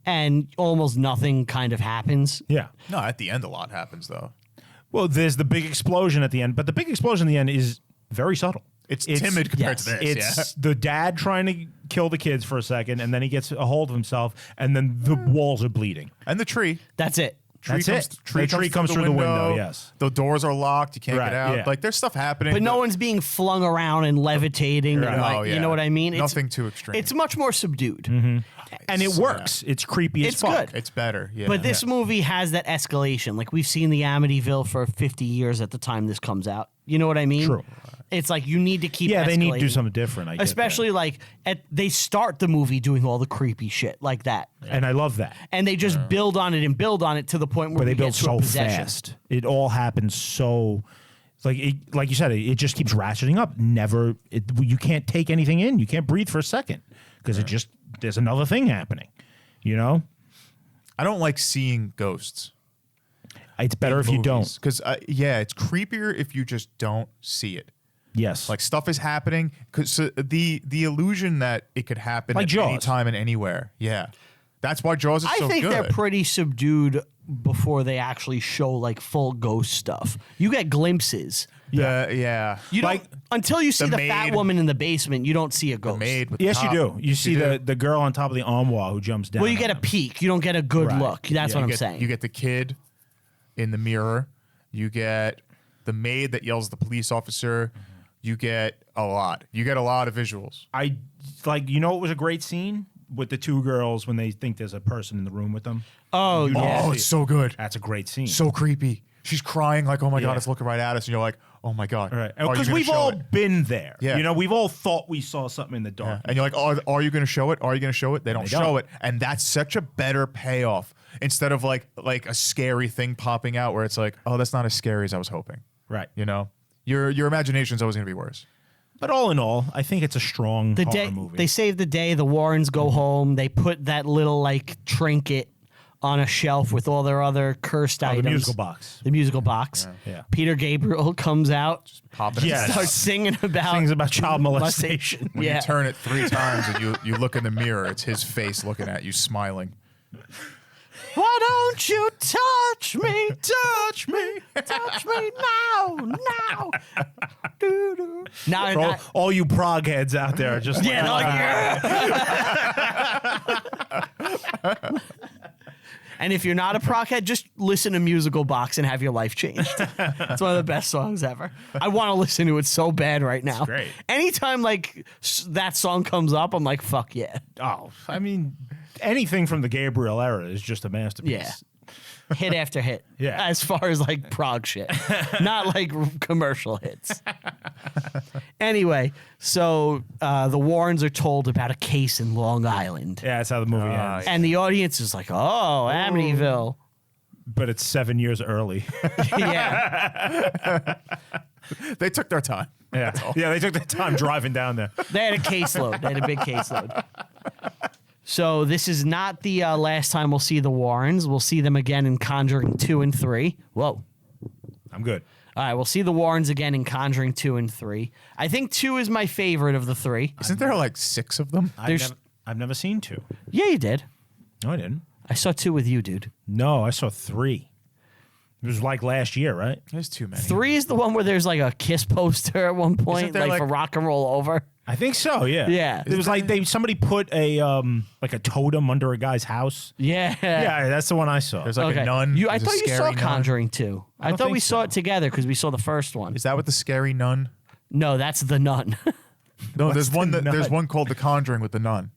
and almost nothing kind of happens. Yeah. No, at the end a lot happens though. Well, there's the big explosion at the end, but the big explosion at the end is very subtle. It's timid compared yes, to this. It's the dad trying to kill the kids for a second, and then he gets a hold of himself, and then the walls are bleeding. And the tree. That's it. That's it. The tree comes through the window, yes. The doors are locked. You can't Right, get out. yeah. Like there's stuff happening. But no one's being flung around and levitating. And Right. like, Oh, You yeah. know what I mean? Nothing too extreme. It's much more subdued. And it works. It's creepy as It's fuck. good. It's better. Yeah. But this movie has that escalation. Like we've seen the Amityville for 50 years at the time this comes out. You know what I mean? True. It's like you need to keep Yeah, they need to do escalating. something different. I get Especially like they start the movie doing all the creepy shit like that. that. And I love that. And they just build on it and build on it to the point where But they we build get to a so possession. fast. It all happens so, like you said, it just keeps ratcheting up. You can't take anything in. You can't breathe for a second because there's another thing happening. You know, I don't like seeing ghosts. it's better if you don't. Because it's creepier if you just don't see it. Yes, Like stuff is happening because the illusion that it could happen Like at Jaws. any time and anywhere. Yeah, that's why Jaws is I so think good. they're pretty subdued before they actually show like full ghost stuff. You get glimpses. Yeah. You Like, don't until you see the the fat maid- woman in the basement. You don't see a ghost. Made with yes, the you top. do. You see do. the girl on top of the armoire who jumps down. Well, you on get a them. peek. You don't get a good Right. look. That's Yeah, what I'm get, saying. You get the kid in the mirror. You get the maid that yells at the police officer. You get a lot. You get a lot of visuals. I like. You know, it was a great scene with the two girls when they think there's a person in the room with them. oh yeah. Oh, it's so good. That's a great scene. So creepy. She's crying like, oh my Yeah. God, it's looking right at us. And you're like, oh my God. Right. Are you Because gonna we've show all it? been there. Yeah. You know, we've all thought we saw something in the dark. And you're like, are you going to show it? Are you going to show it? They don't They show don't. it. And that's such a better payoff instead of like a scary thing popping out where it's like, oh, that's not as scary as I was hoping. Right. You know, your imagination's always going to be worse. But all in all, I think it's a strong The horror day movie. they save the day. The Warrens go home. They put that little like trinket on a shelf with all their other cursed the items. musical box. The musical box. Yeah. Peter Gabriel comes out, Popping Yes. starts singing about Things about child molestation. When Yeah. you turn it 3 times and you look in the mirror, it's his face looking at you, smiling. Why don't you touch me? Touch me. Touch me now. Doo-doo. Now, For all you prog heads out there, are just yeah, like, like, yeah. And if you're not a proc head, just listen to Musical Box and have your life changed. It's one of the best songs ever. I want to listen to it so bad right now. great. Anytime like that song comes up, I'm like, fuck yeah. oh, I mean, anything from the Gabriel era is just a masterpiece. Yeah. Hit after hit. Yeah. As far as like prog shit, not like commercial hits. Anyway, so the Warrens are told about a case in Long Island. Yeah, that's how the movie ends. And the audience is like, oh, Amityville. But it's 7 years early. Yeah. They took their time. Yeah, they took their time driving down there. They had a caseload. They had a big caseload. So this is not the last time we'll see the Warrens. We'll see them again in Conjuring 2 and 3. Whoa. I'm good. All right, we'll see the Warrens again in Conjuring 2 and 3. I think 2 is my favorite of the 3. Isn't there like 6 of them? I've never seen 2. Yeah, you did. No, I didn't. I saw 2 with you, dude. No, I saw 3. It was like last year, right? There's too many. 3 is the one where there's like a Kiss poster at one point, there, like for Rock and Roll Over. I think so. Yeah. Yeah. It was like somebody put a like a totem under a guy's house. Yeah. Yeah, that's the one I saw. There's like Okay. a nun. I There's a thought you saw scary nun. Conjuring 2. I don't thought we think saw so. it together because we saw the first one. Is that with the scary nun? No, that's The Nun. No, there's the one. nun? There's one called The Conjuring with the nun.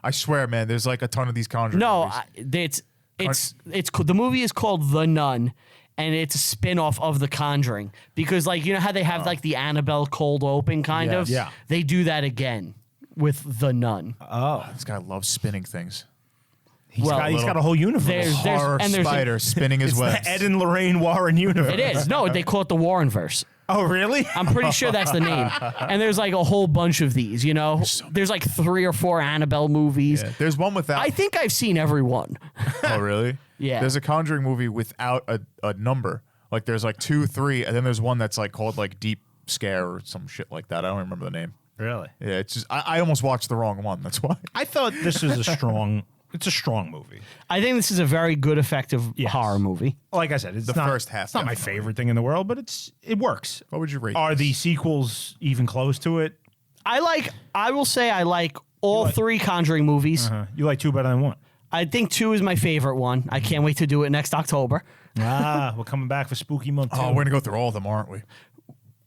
I swear, man. There's like a ton of these Conjuring. No, movies. it's the movie is called The Nun, and it's a spin-off of The Conjuring because, like, you know how they have like the Annabelle cold open kind Yes. of. Yeah. They do that again with The Nun. Oh, This guy loves spinning things. he's Well, got a whole universe. There's- Horror and there's a- spider spinning his It's the webs. Ed and Lorraine Warren universe. It is. No, they call it the Warrenverse. Oh, really? I'm pretty sure that's the name. And there's like a whole bunch of these, you know? There's like 3 or 4 Annabelle movies. Yeah. There's one without. I think I've seen every one. Oh, really? Yeah. There's a Conjuring movie without a number. Like there's like 2, 3, and then there's one that's like called like Deep Scare or some shit like that. I don't remember the name. Really? Yeah, it's just I almost watched the wrong one. That's why. I thought this was a strong. It's a strong movie. I think this is a very good, effective Yes. horror movie. Like I said, it's The not, first half, It's not my definitely. favorite thing in the world, but it works. What would you rate? Are the this? sequels even close to it? I will say I like all 3 Conjuring movies. You like 2 better than 1. I think 2 is my favorite one. I can't wait to do it next October. We're coming back for Spooky Month. Oh, too. we're gonna go through all of them, aren't we?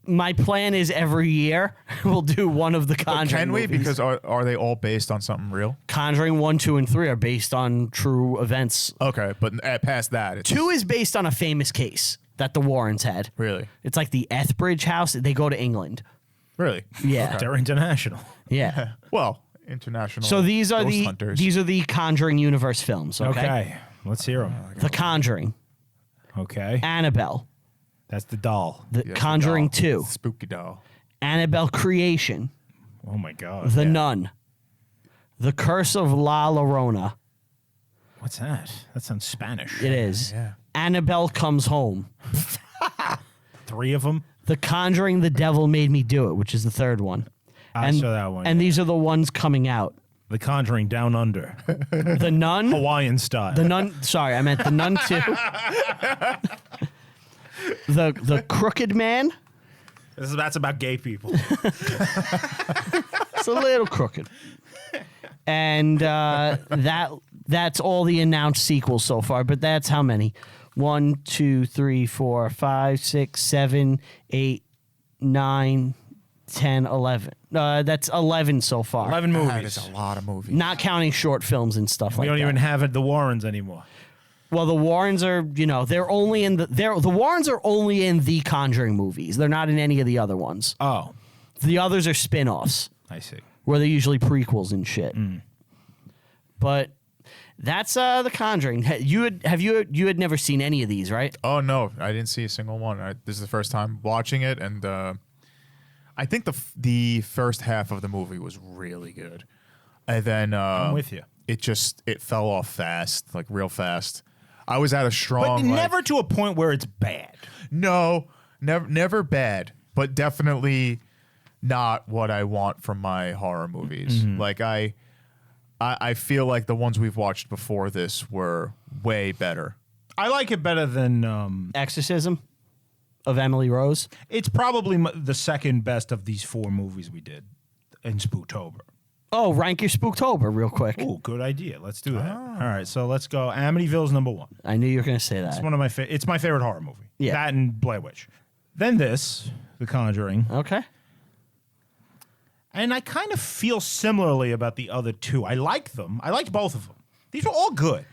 My plan is every year we'll do one of the Conjuring Can we? movies. Because are they all based on something real? Conjuring 1, 2, and 3 are based on true events. Okay, but past that, it's 2 is based on a famous case that the Warrens had. really, It's like the Ethbridge house. They go to England. really. Yeah. They're international. Yeah. Well, international. So these are ghost hunters. the Conjuring universe films, okay? Okay, let's hear them. The Conjuring, Okay, Annabelle, that's the doll. The Yes, the Conjuring doll. 2, Spooky doll. Annabelle Creation, Oh my God. The Nun, The Curse of La Llorona. What's that? That sounds Spanish. It is. Yeah. Annabelle Comes Home. 3 of them. The Conjuring, The Devil Made Me Do It, which is the 3rd one. I saw that one. And these are the ones coming out. The Conjuring Down Under, The Nun. Hawaiian style. The Nun. Sorry, I meant The Nun 2. The Crooked Man. That's about gay people. It's a little crooked. And that's all the announced sequels so far. But that's how many? 1, 2, 3, 4, 5, 6, 7, 8, 9, 10, 11. That's 11 so far. 11 That movies. is a lot of movies. Not counting short films and stuff We like don't that. even have it. The Warrens anymore. Well, the Warrens are, they're only in the Warrens are only in the Conjuring movies. They're not in any of the other ones. Oh, The others are spin-offs I see. where they're usually prequels and shit. But that's The Conjuring. You had never seen any of these, right? Oh no, I didn't see a single one. This is the first time watching it, and I think the first half of the movie was really good, and then I'm with you. It fell off fast, like real fast. I was at a But strong, never to a point where it's bad. no, never bad, but definitely not what I want from my horror movies. Like I feel like the ones we've watched before this were way better. I like it better than. Exorcism of Emily Rose. It's probably the second best of these 4 movies we did in Spooktober. Oh, rank your Spooktober real quick. Ooh, good idea. Let's do that. All right, so let's go. Amityville's number 1. I knew you were going to say It's that. one of my it's my favorite horror movie. Yeah. That and Blair Witch. Then this, The Conjuring. Okay. And I kind of feel similarly about the other 2. I like them. I liked both of them. These were all good.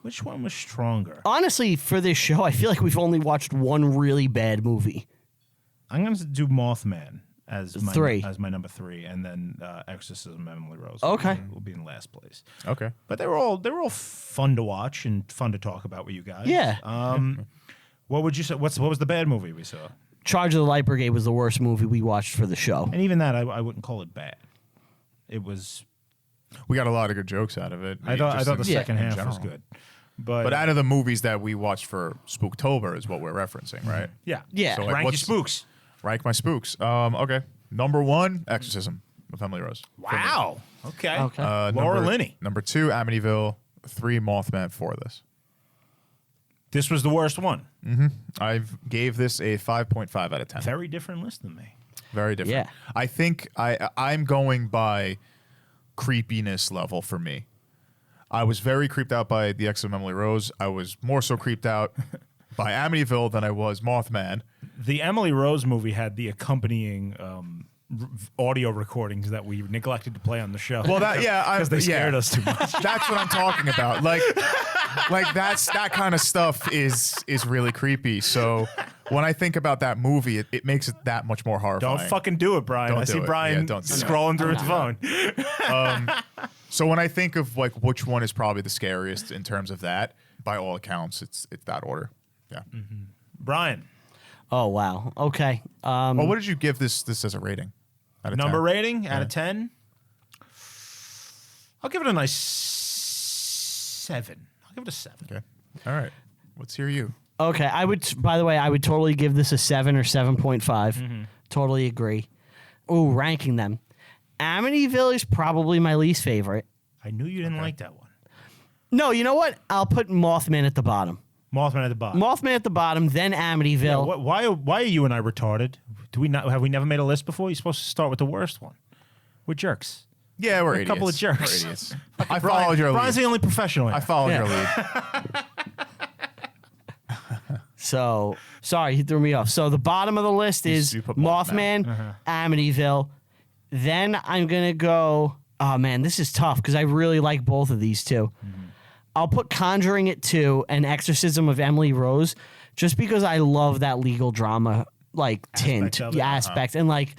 Which one was stronger? Honestly, for this show, I feel like we've only watched one really bad movie. I'm going to do Mothman as my 3. as my number 3, and then Exorcism, Emily Rose. Okay. will be in last place. Okay. But they were all fun to watch and fun to talk about with you guys. Yeah. What would you say? What was the bad movie we saw? Charge of the Light Brigade was the worst movie we watched for the show. And even that, I wouldn't call it bad. It was. We got a lot of good jokes out of it. I thought the in second half was general. good. But But out of the movies that we watched for Spooktober is what we're referencing, right? yeah, Yeah. So, like, rank your what's- spooks. Rank my spooks. Okay. Number 1, Exorcism of Emily Rose. Wow. Okay. Okay. Laura number, Linney. Number 2, Amityville. 3, Mothman. 4, this. This was the worst one. I gave this a 5.5 out of 10. Very different list than me. Very different. Yeah. I think I'm going by creepiness level for me. I was very creeped out by The Exit of Emily Rose. I was more so creeped out by Amityville than I was Mothman. The Emily Rose movie had the accompanying audio recordings that we neglected to play on the show. Well, because they scared us too much. That's what I'm talking about. Like that kind of stuff is really creepy. So when I think about that movie, it makes it that much more horrifying. Don't fucking do it, Brian. Don't I do see it. Brian Yeah, don't do it. scrolling through his phone. So when I think of like which one is probably the scariest in terms of that, by all accounts, it's that order. Yeah. Brian, Oh wow. Okay. Well, what did you give this as a rating? Out of number 10? rating out of 10? I'll give it a nice 7. I'll give it a 7. Okay. All right. Let's hear you. Okay. I would. By the way, I would totally give this a 7 or 7.5. Totally agree. Ooh, ranking them. Amityville is probably my least favorite. I knew you didn't like that one. No, you know what? I'll put Mothman at the bottom. Mothman at the bottom. Mothman at the bottom, then Amityville. Why are you and I retarded? Have we never made a list before? You're supposed to start with the worst one. We're jerks. Yeah, we're idiots. A couple of jerks. We're idiots. I followed your lead. Brian's the only professional. I followed your lead. So, sorry, he threw me off. So the bottom of the list is super Mothman, Mothman. Amityville. Then I'm going to go, oh man, this is tough because I really like both of these two. I'll put Conjuring at 2 and Exorcism of Emily Rose just because I love that legal drama like tint of it. aspect. And like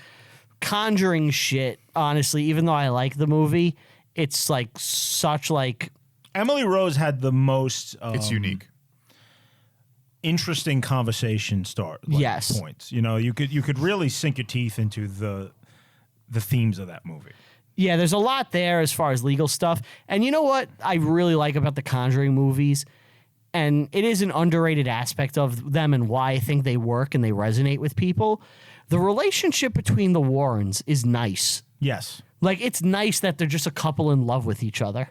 Conjuring shit, honestly, even though I like the movie, it's like such like... Emily Rose had the most It's unique. interesting conversation Yes. points. You know, you could really sink your teeth into the themes of that movie. Yeah, there's a lot there as far as legal stuff. And you know what I really like about the Conjuring movies? And it is an underrated aspect of them and why I think they work and they resonate with people. The relationship between the Warrens is nice. Yes. Like, it's nice that they're just a couple in love with each other.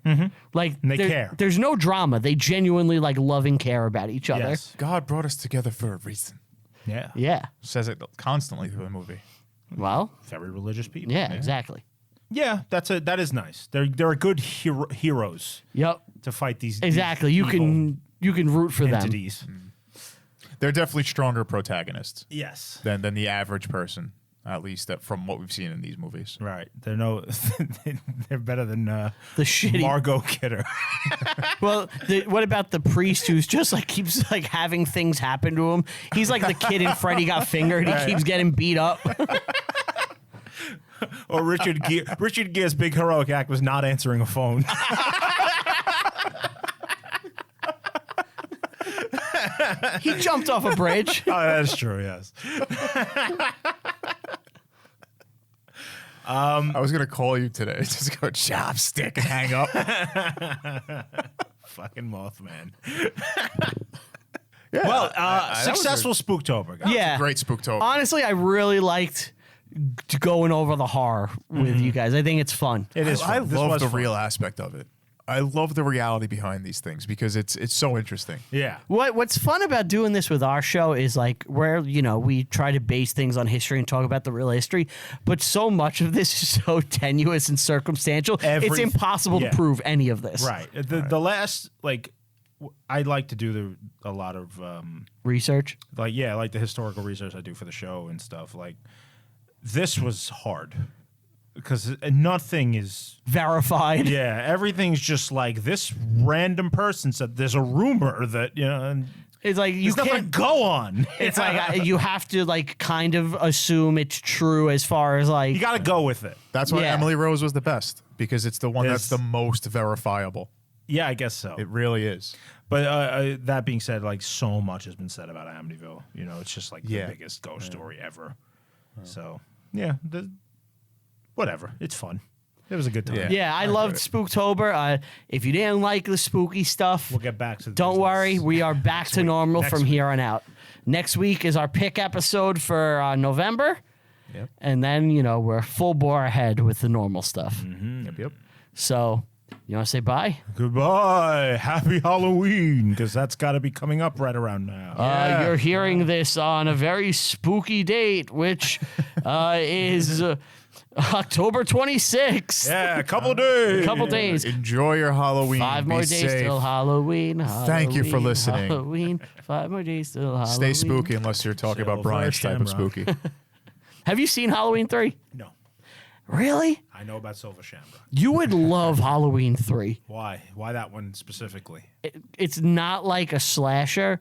Like, And they care. There's no drama. They genuinely, like, love and care about each other. Yes. God brought us together for a reason. Yeah. Yeah. Says it constantly through the movie. Well, Very religious people. yeah, exactly. Yeah, that is nice. They're good heroes Yep. to fight these Exactly. these You can root for them. entities. They're definitely stronger protagonists Yes. than the average person, at least from what we've seen in these movies. Right. They're better than The shitty. Margot Kidder. Well, what about the priest who's just like keeps like having things happen to him? He's like the kid in Freddy Got Fingered. He keeps getting beat up. Or Richard Gere's big heroic act was not answering a phone. He jumped off a bridge. Oh, that's true. Yes. I was gonna call you today. Just go chopstick and hang up. Fucking Mothman. Yeah, Well, that was successful Spooktober, guys. Yeah. great Spooktober. Honestly, I really liked going over the horror with you guys. I think it's fun. It is. I fun. This love was the fun. real aspect of it. I love the reality behind these things because it's so interesting. Yeah. What's fun about doing this with our show is like where, we try to base things on history and talk about the real history, but so much of this is so tenuous and circumstantial. It's impossible to prove any of this. Right. The last I like to do a lot of Research. like the historical research I do for the show and stuff. Like this was hard because nothing is Verified. Yeah, everything's just like this random person said there's a rumor that, and It's like you there's nothing can't to go on. It's like you have to like kind of assume it's true as far as like You got to go with it. That's why Yeah. Emily Rose was the best because it's the one that's There's- the most verifiable. Yeah, I guess so. It really is. But that being said, like so much has been said about Amityville. It's just like Yeah. the biggest ghost story ever. So yeah, whatever. It's fun. It was a good time. Yeah, I loved Spooktober. If you didn't like the spooky stuff, We'll get back to the don't business. worry. We are back to normal Next from week. here on out. Next week is our pick episode for November. Yep. And then, we're full bore ahead with the normal stuff. Yep. So You want to say bye? Goodbye. Happy Halloween, because that's got to be coming up right around now. You're hearing this on a very spooky date, which is October 26th. Yeah, a couple days. A couple days. Enjoy your Halloween. 5 more Be days safe. till Halloween. Thank you for Halloween, listening. Halloween. 5 more days till Halloween. Stay spooky unless you're talking about Silver Brian's type of Shamrock. spooky. Have you seen Halloween 3? No, Really? I know about Silver Shamrock. You would love Halloween 3. Why? Why that one specifically? It's not like a slasher,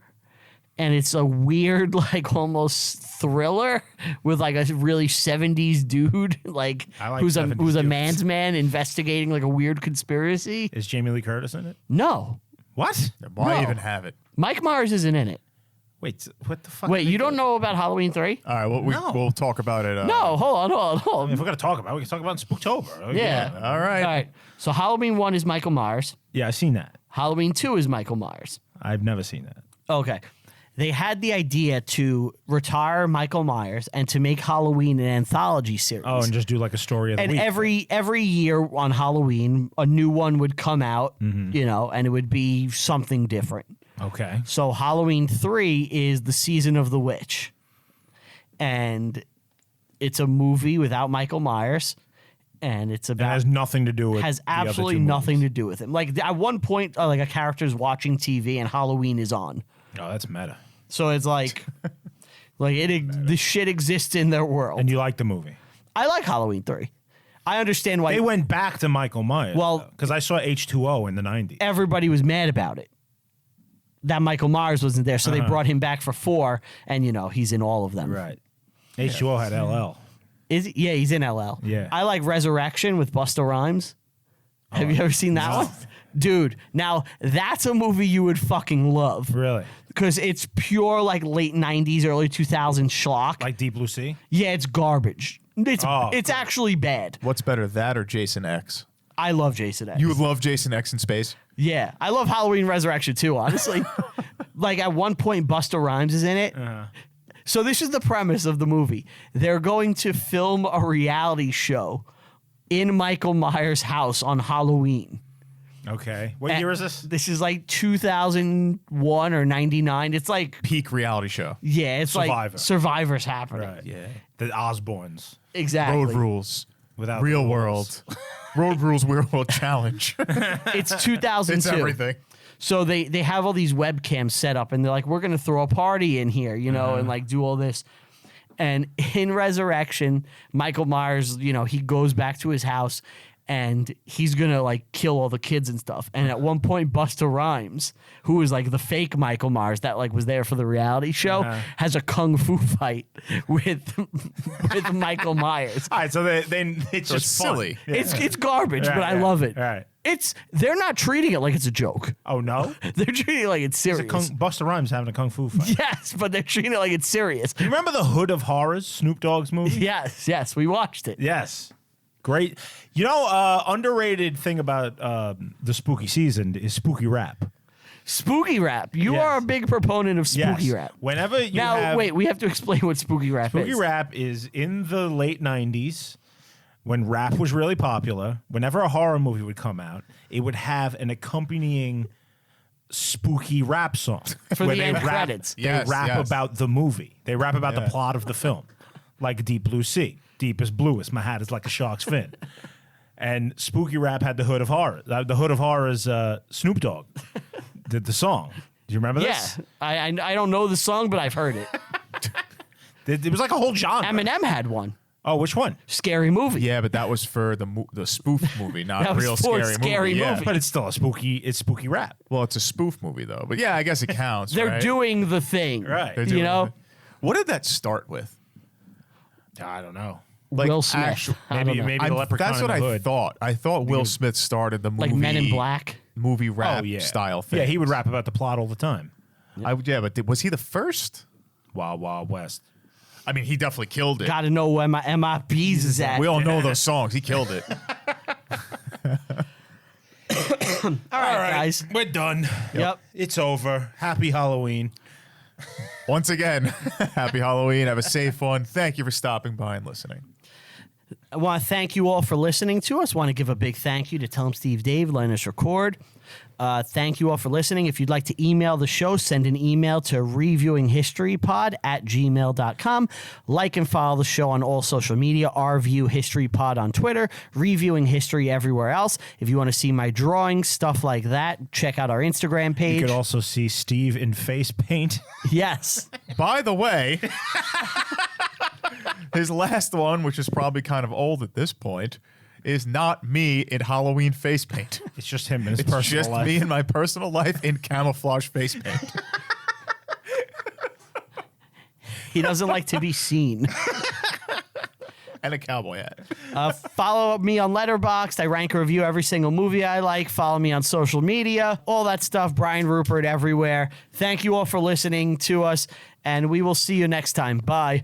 and it's a weird, like almost thriller with like a really 70s dude, like, I like who's a 70s who's a dudes. man's man investigating like a weird conspiracy. Is Jamie Lee Curtis in it? No, What? Why No. even have it? Mike Myers isn't in it. Wait, what the fuck? Wait, did they you don't do? know about Halloween 3? All right, well, No. we'll talk about it. No, hold on. I mean, if we're gonna talk about it, we can talk about it in Spooktober. Yeah. All right. All right. So Halloween 1 is Michael Myers. Yeah, I've seen that. Halloween 2 is Michael Myers. I've never seen that. Okay. They had the idea to retire Michael Myers and to make Halloween an anthology series. Oh, and just do like a story of the And week. every year on Halloween, a new one would come out, Mm-hmm. and it would be something different. Okay. So Halloween 3 is the season of the witch. And it's a movie without Michael Myers. And it's That about has nothing to do with has the other absolutely two nothing movies. to do with him. Like at one point, like a character's watching TV and Halloween is on. Oh, that's meta. So it's like the shit exists in their world. And you like the movie? I like Halloween 3. I understand why They went back to Michael Myers. Well- because I saw H2O in the 90s. everybody was mad about it. That Michael Myers wasn't there, so they brought him back for 4, and he's in all of them. Right. H2O had LL. Yeah, he's in LL. Yeah. I like Resurrection with Busta Rhymes. Have you ever seen that no. one? Dude, now that's a movie you would fucking love. Really? Because it's pure like late 90s, early 2000s schlock. Like Deep Blue Sea? Yeah, it's garbage. It's Oh, actually bad. What's better, that or Jason X? I love Jason X. You would love Jason X in space. Yeah, I love Halloween Resurrection too, honestly. Like at one point, Busta Rhymes is in it. So this is the premise of the movie. They're going to film a reality show in Michael Myers' house on Halloween. Okay. What year is this? This is like 2001 or 99. It's like, Peak reality show. yeah, it's Survivor. like Survivor's happening. Right. Yeah. The Osbournes. Exactly. Road rules. Without Real the world. Road rules, real world challenge. It's 2002. It's everything. So they have all these webcams set up, and they're like, we're going to throw a party in here, and like do all this. And in Resurrection, Michael Myers, he goes back to his house, and he's going to like kill all the kids and stuff. And at one point, Busta Rhymes, who is like the fake Michael Myers that like was there for the reality show, has a kung fu fight with Michael Myers. All right, so it's So just it's fun. silly. Yeah. It's garbage, Right, but I right, love it. right. They're not treating it like it's a joke. Oh, no? They're treating it like it's It's serious. Busta Rhymes having a kung fu fight. Yes, but they're treating it like it's serious. You remember the Hood of Horrors, Snoop Dogg's movie? Yes, we watched it. Yes. Great. Underrated thing about the spooky season is spooky rap. Spooky rap. You Yes. are a big proponent of spooky Yes. rap. Whenever you Now, have wait, we have to explain what spooky rap spooky is. rap is in the late 90s when rap was really popular. Whenever a horror movie would come out, it would have an accompanying spooky rap song For where the they end rap, credits. They Yes, rap yes. about the movie. They rap about the Yeah. plot of the film, like Deep Blue Sea. Deep is bluest. My hat is like a shark's fin. And spooky rap had the Hood of Horror. The Hood of Horror is Snoop Dogg did the song. Do you remember Yeah, this? I don't know the song, but I've heard it. It was like a whole genre. Eminem had one. Oh, which one? Scary movie. Yeah, but that was for the spoof movie, not That a was real for scary movie. Yeah. movie. But it's still it's spooky rap. Well, it's a spoof movie though. But yeah, I guess it counts. They're right? doing the thing. Right. They're You doing know? it. What did that start with? I don't know. Like, Will Smith. actu- I don't know. Maybe the Leprechaun That's in what the I Hood. thought. I thought Will Smith started the movie, Like Men in Black. movie rap Oh, yeah. style thing. Yeah, he would rap about the plot all the time. But was he the first? Wild Wild West. I mean, he definitely killed it. Got to know where my MIBs is at. We all know those songs. He killed it. All right, guys. We're done. Yep. It's over. Happy Halloween. Once again, happy Halloween. Have a safe one. Thank you for stopping by and listening. I want to thank you all for listening to us. Want to give a big thank you to Tell 'em Steve Dave, letting us record. Thank you all for listening. If you'd like to email the show, send an email to reviewinghistorypod@gmail.com. Like and follow the show on all social media, RviewHistoryPod on Twitter, Reviewing History everywhere else. If you want to see my drawings, stuff like that, check out our Instagram page. You could also see Steve in face paint. Yes. By the way, his last one, which is probably kind of old at this point, is not me in Halloween face paint. It's just him in his It's personal just life. me in my personal life in camouflage face paint. He doesn't like to be seen. And a cowboy hat. Follow me on Letterboxd. I rank and review every single movie I like. Follow me on social media. All that stuff. Brian Rupert everywhere. Thank you all for listening to us, and we will see you next time. Bye.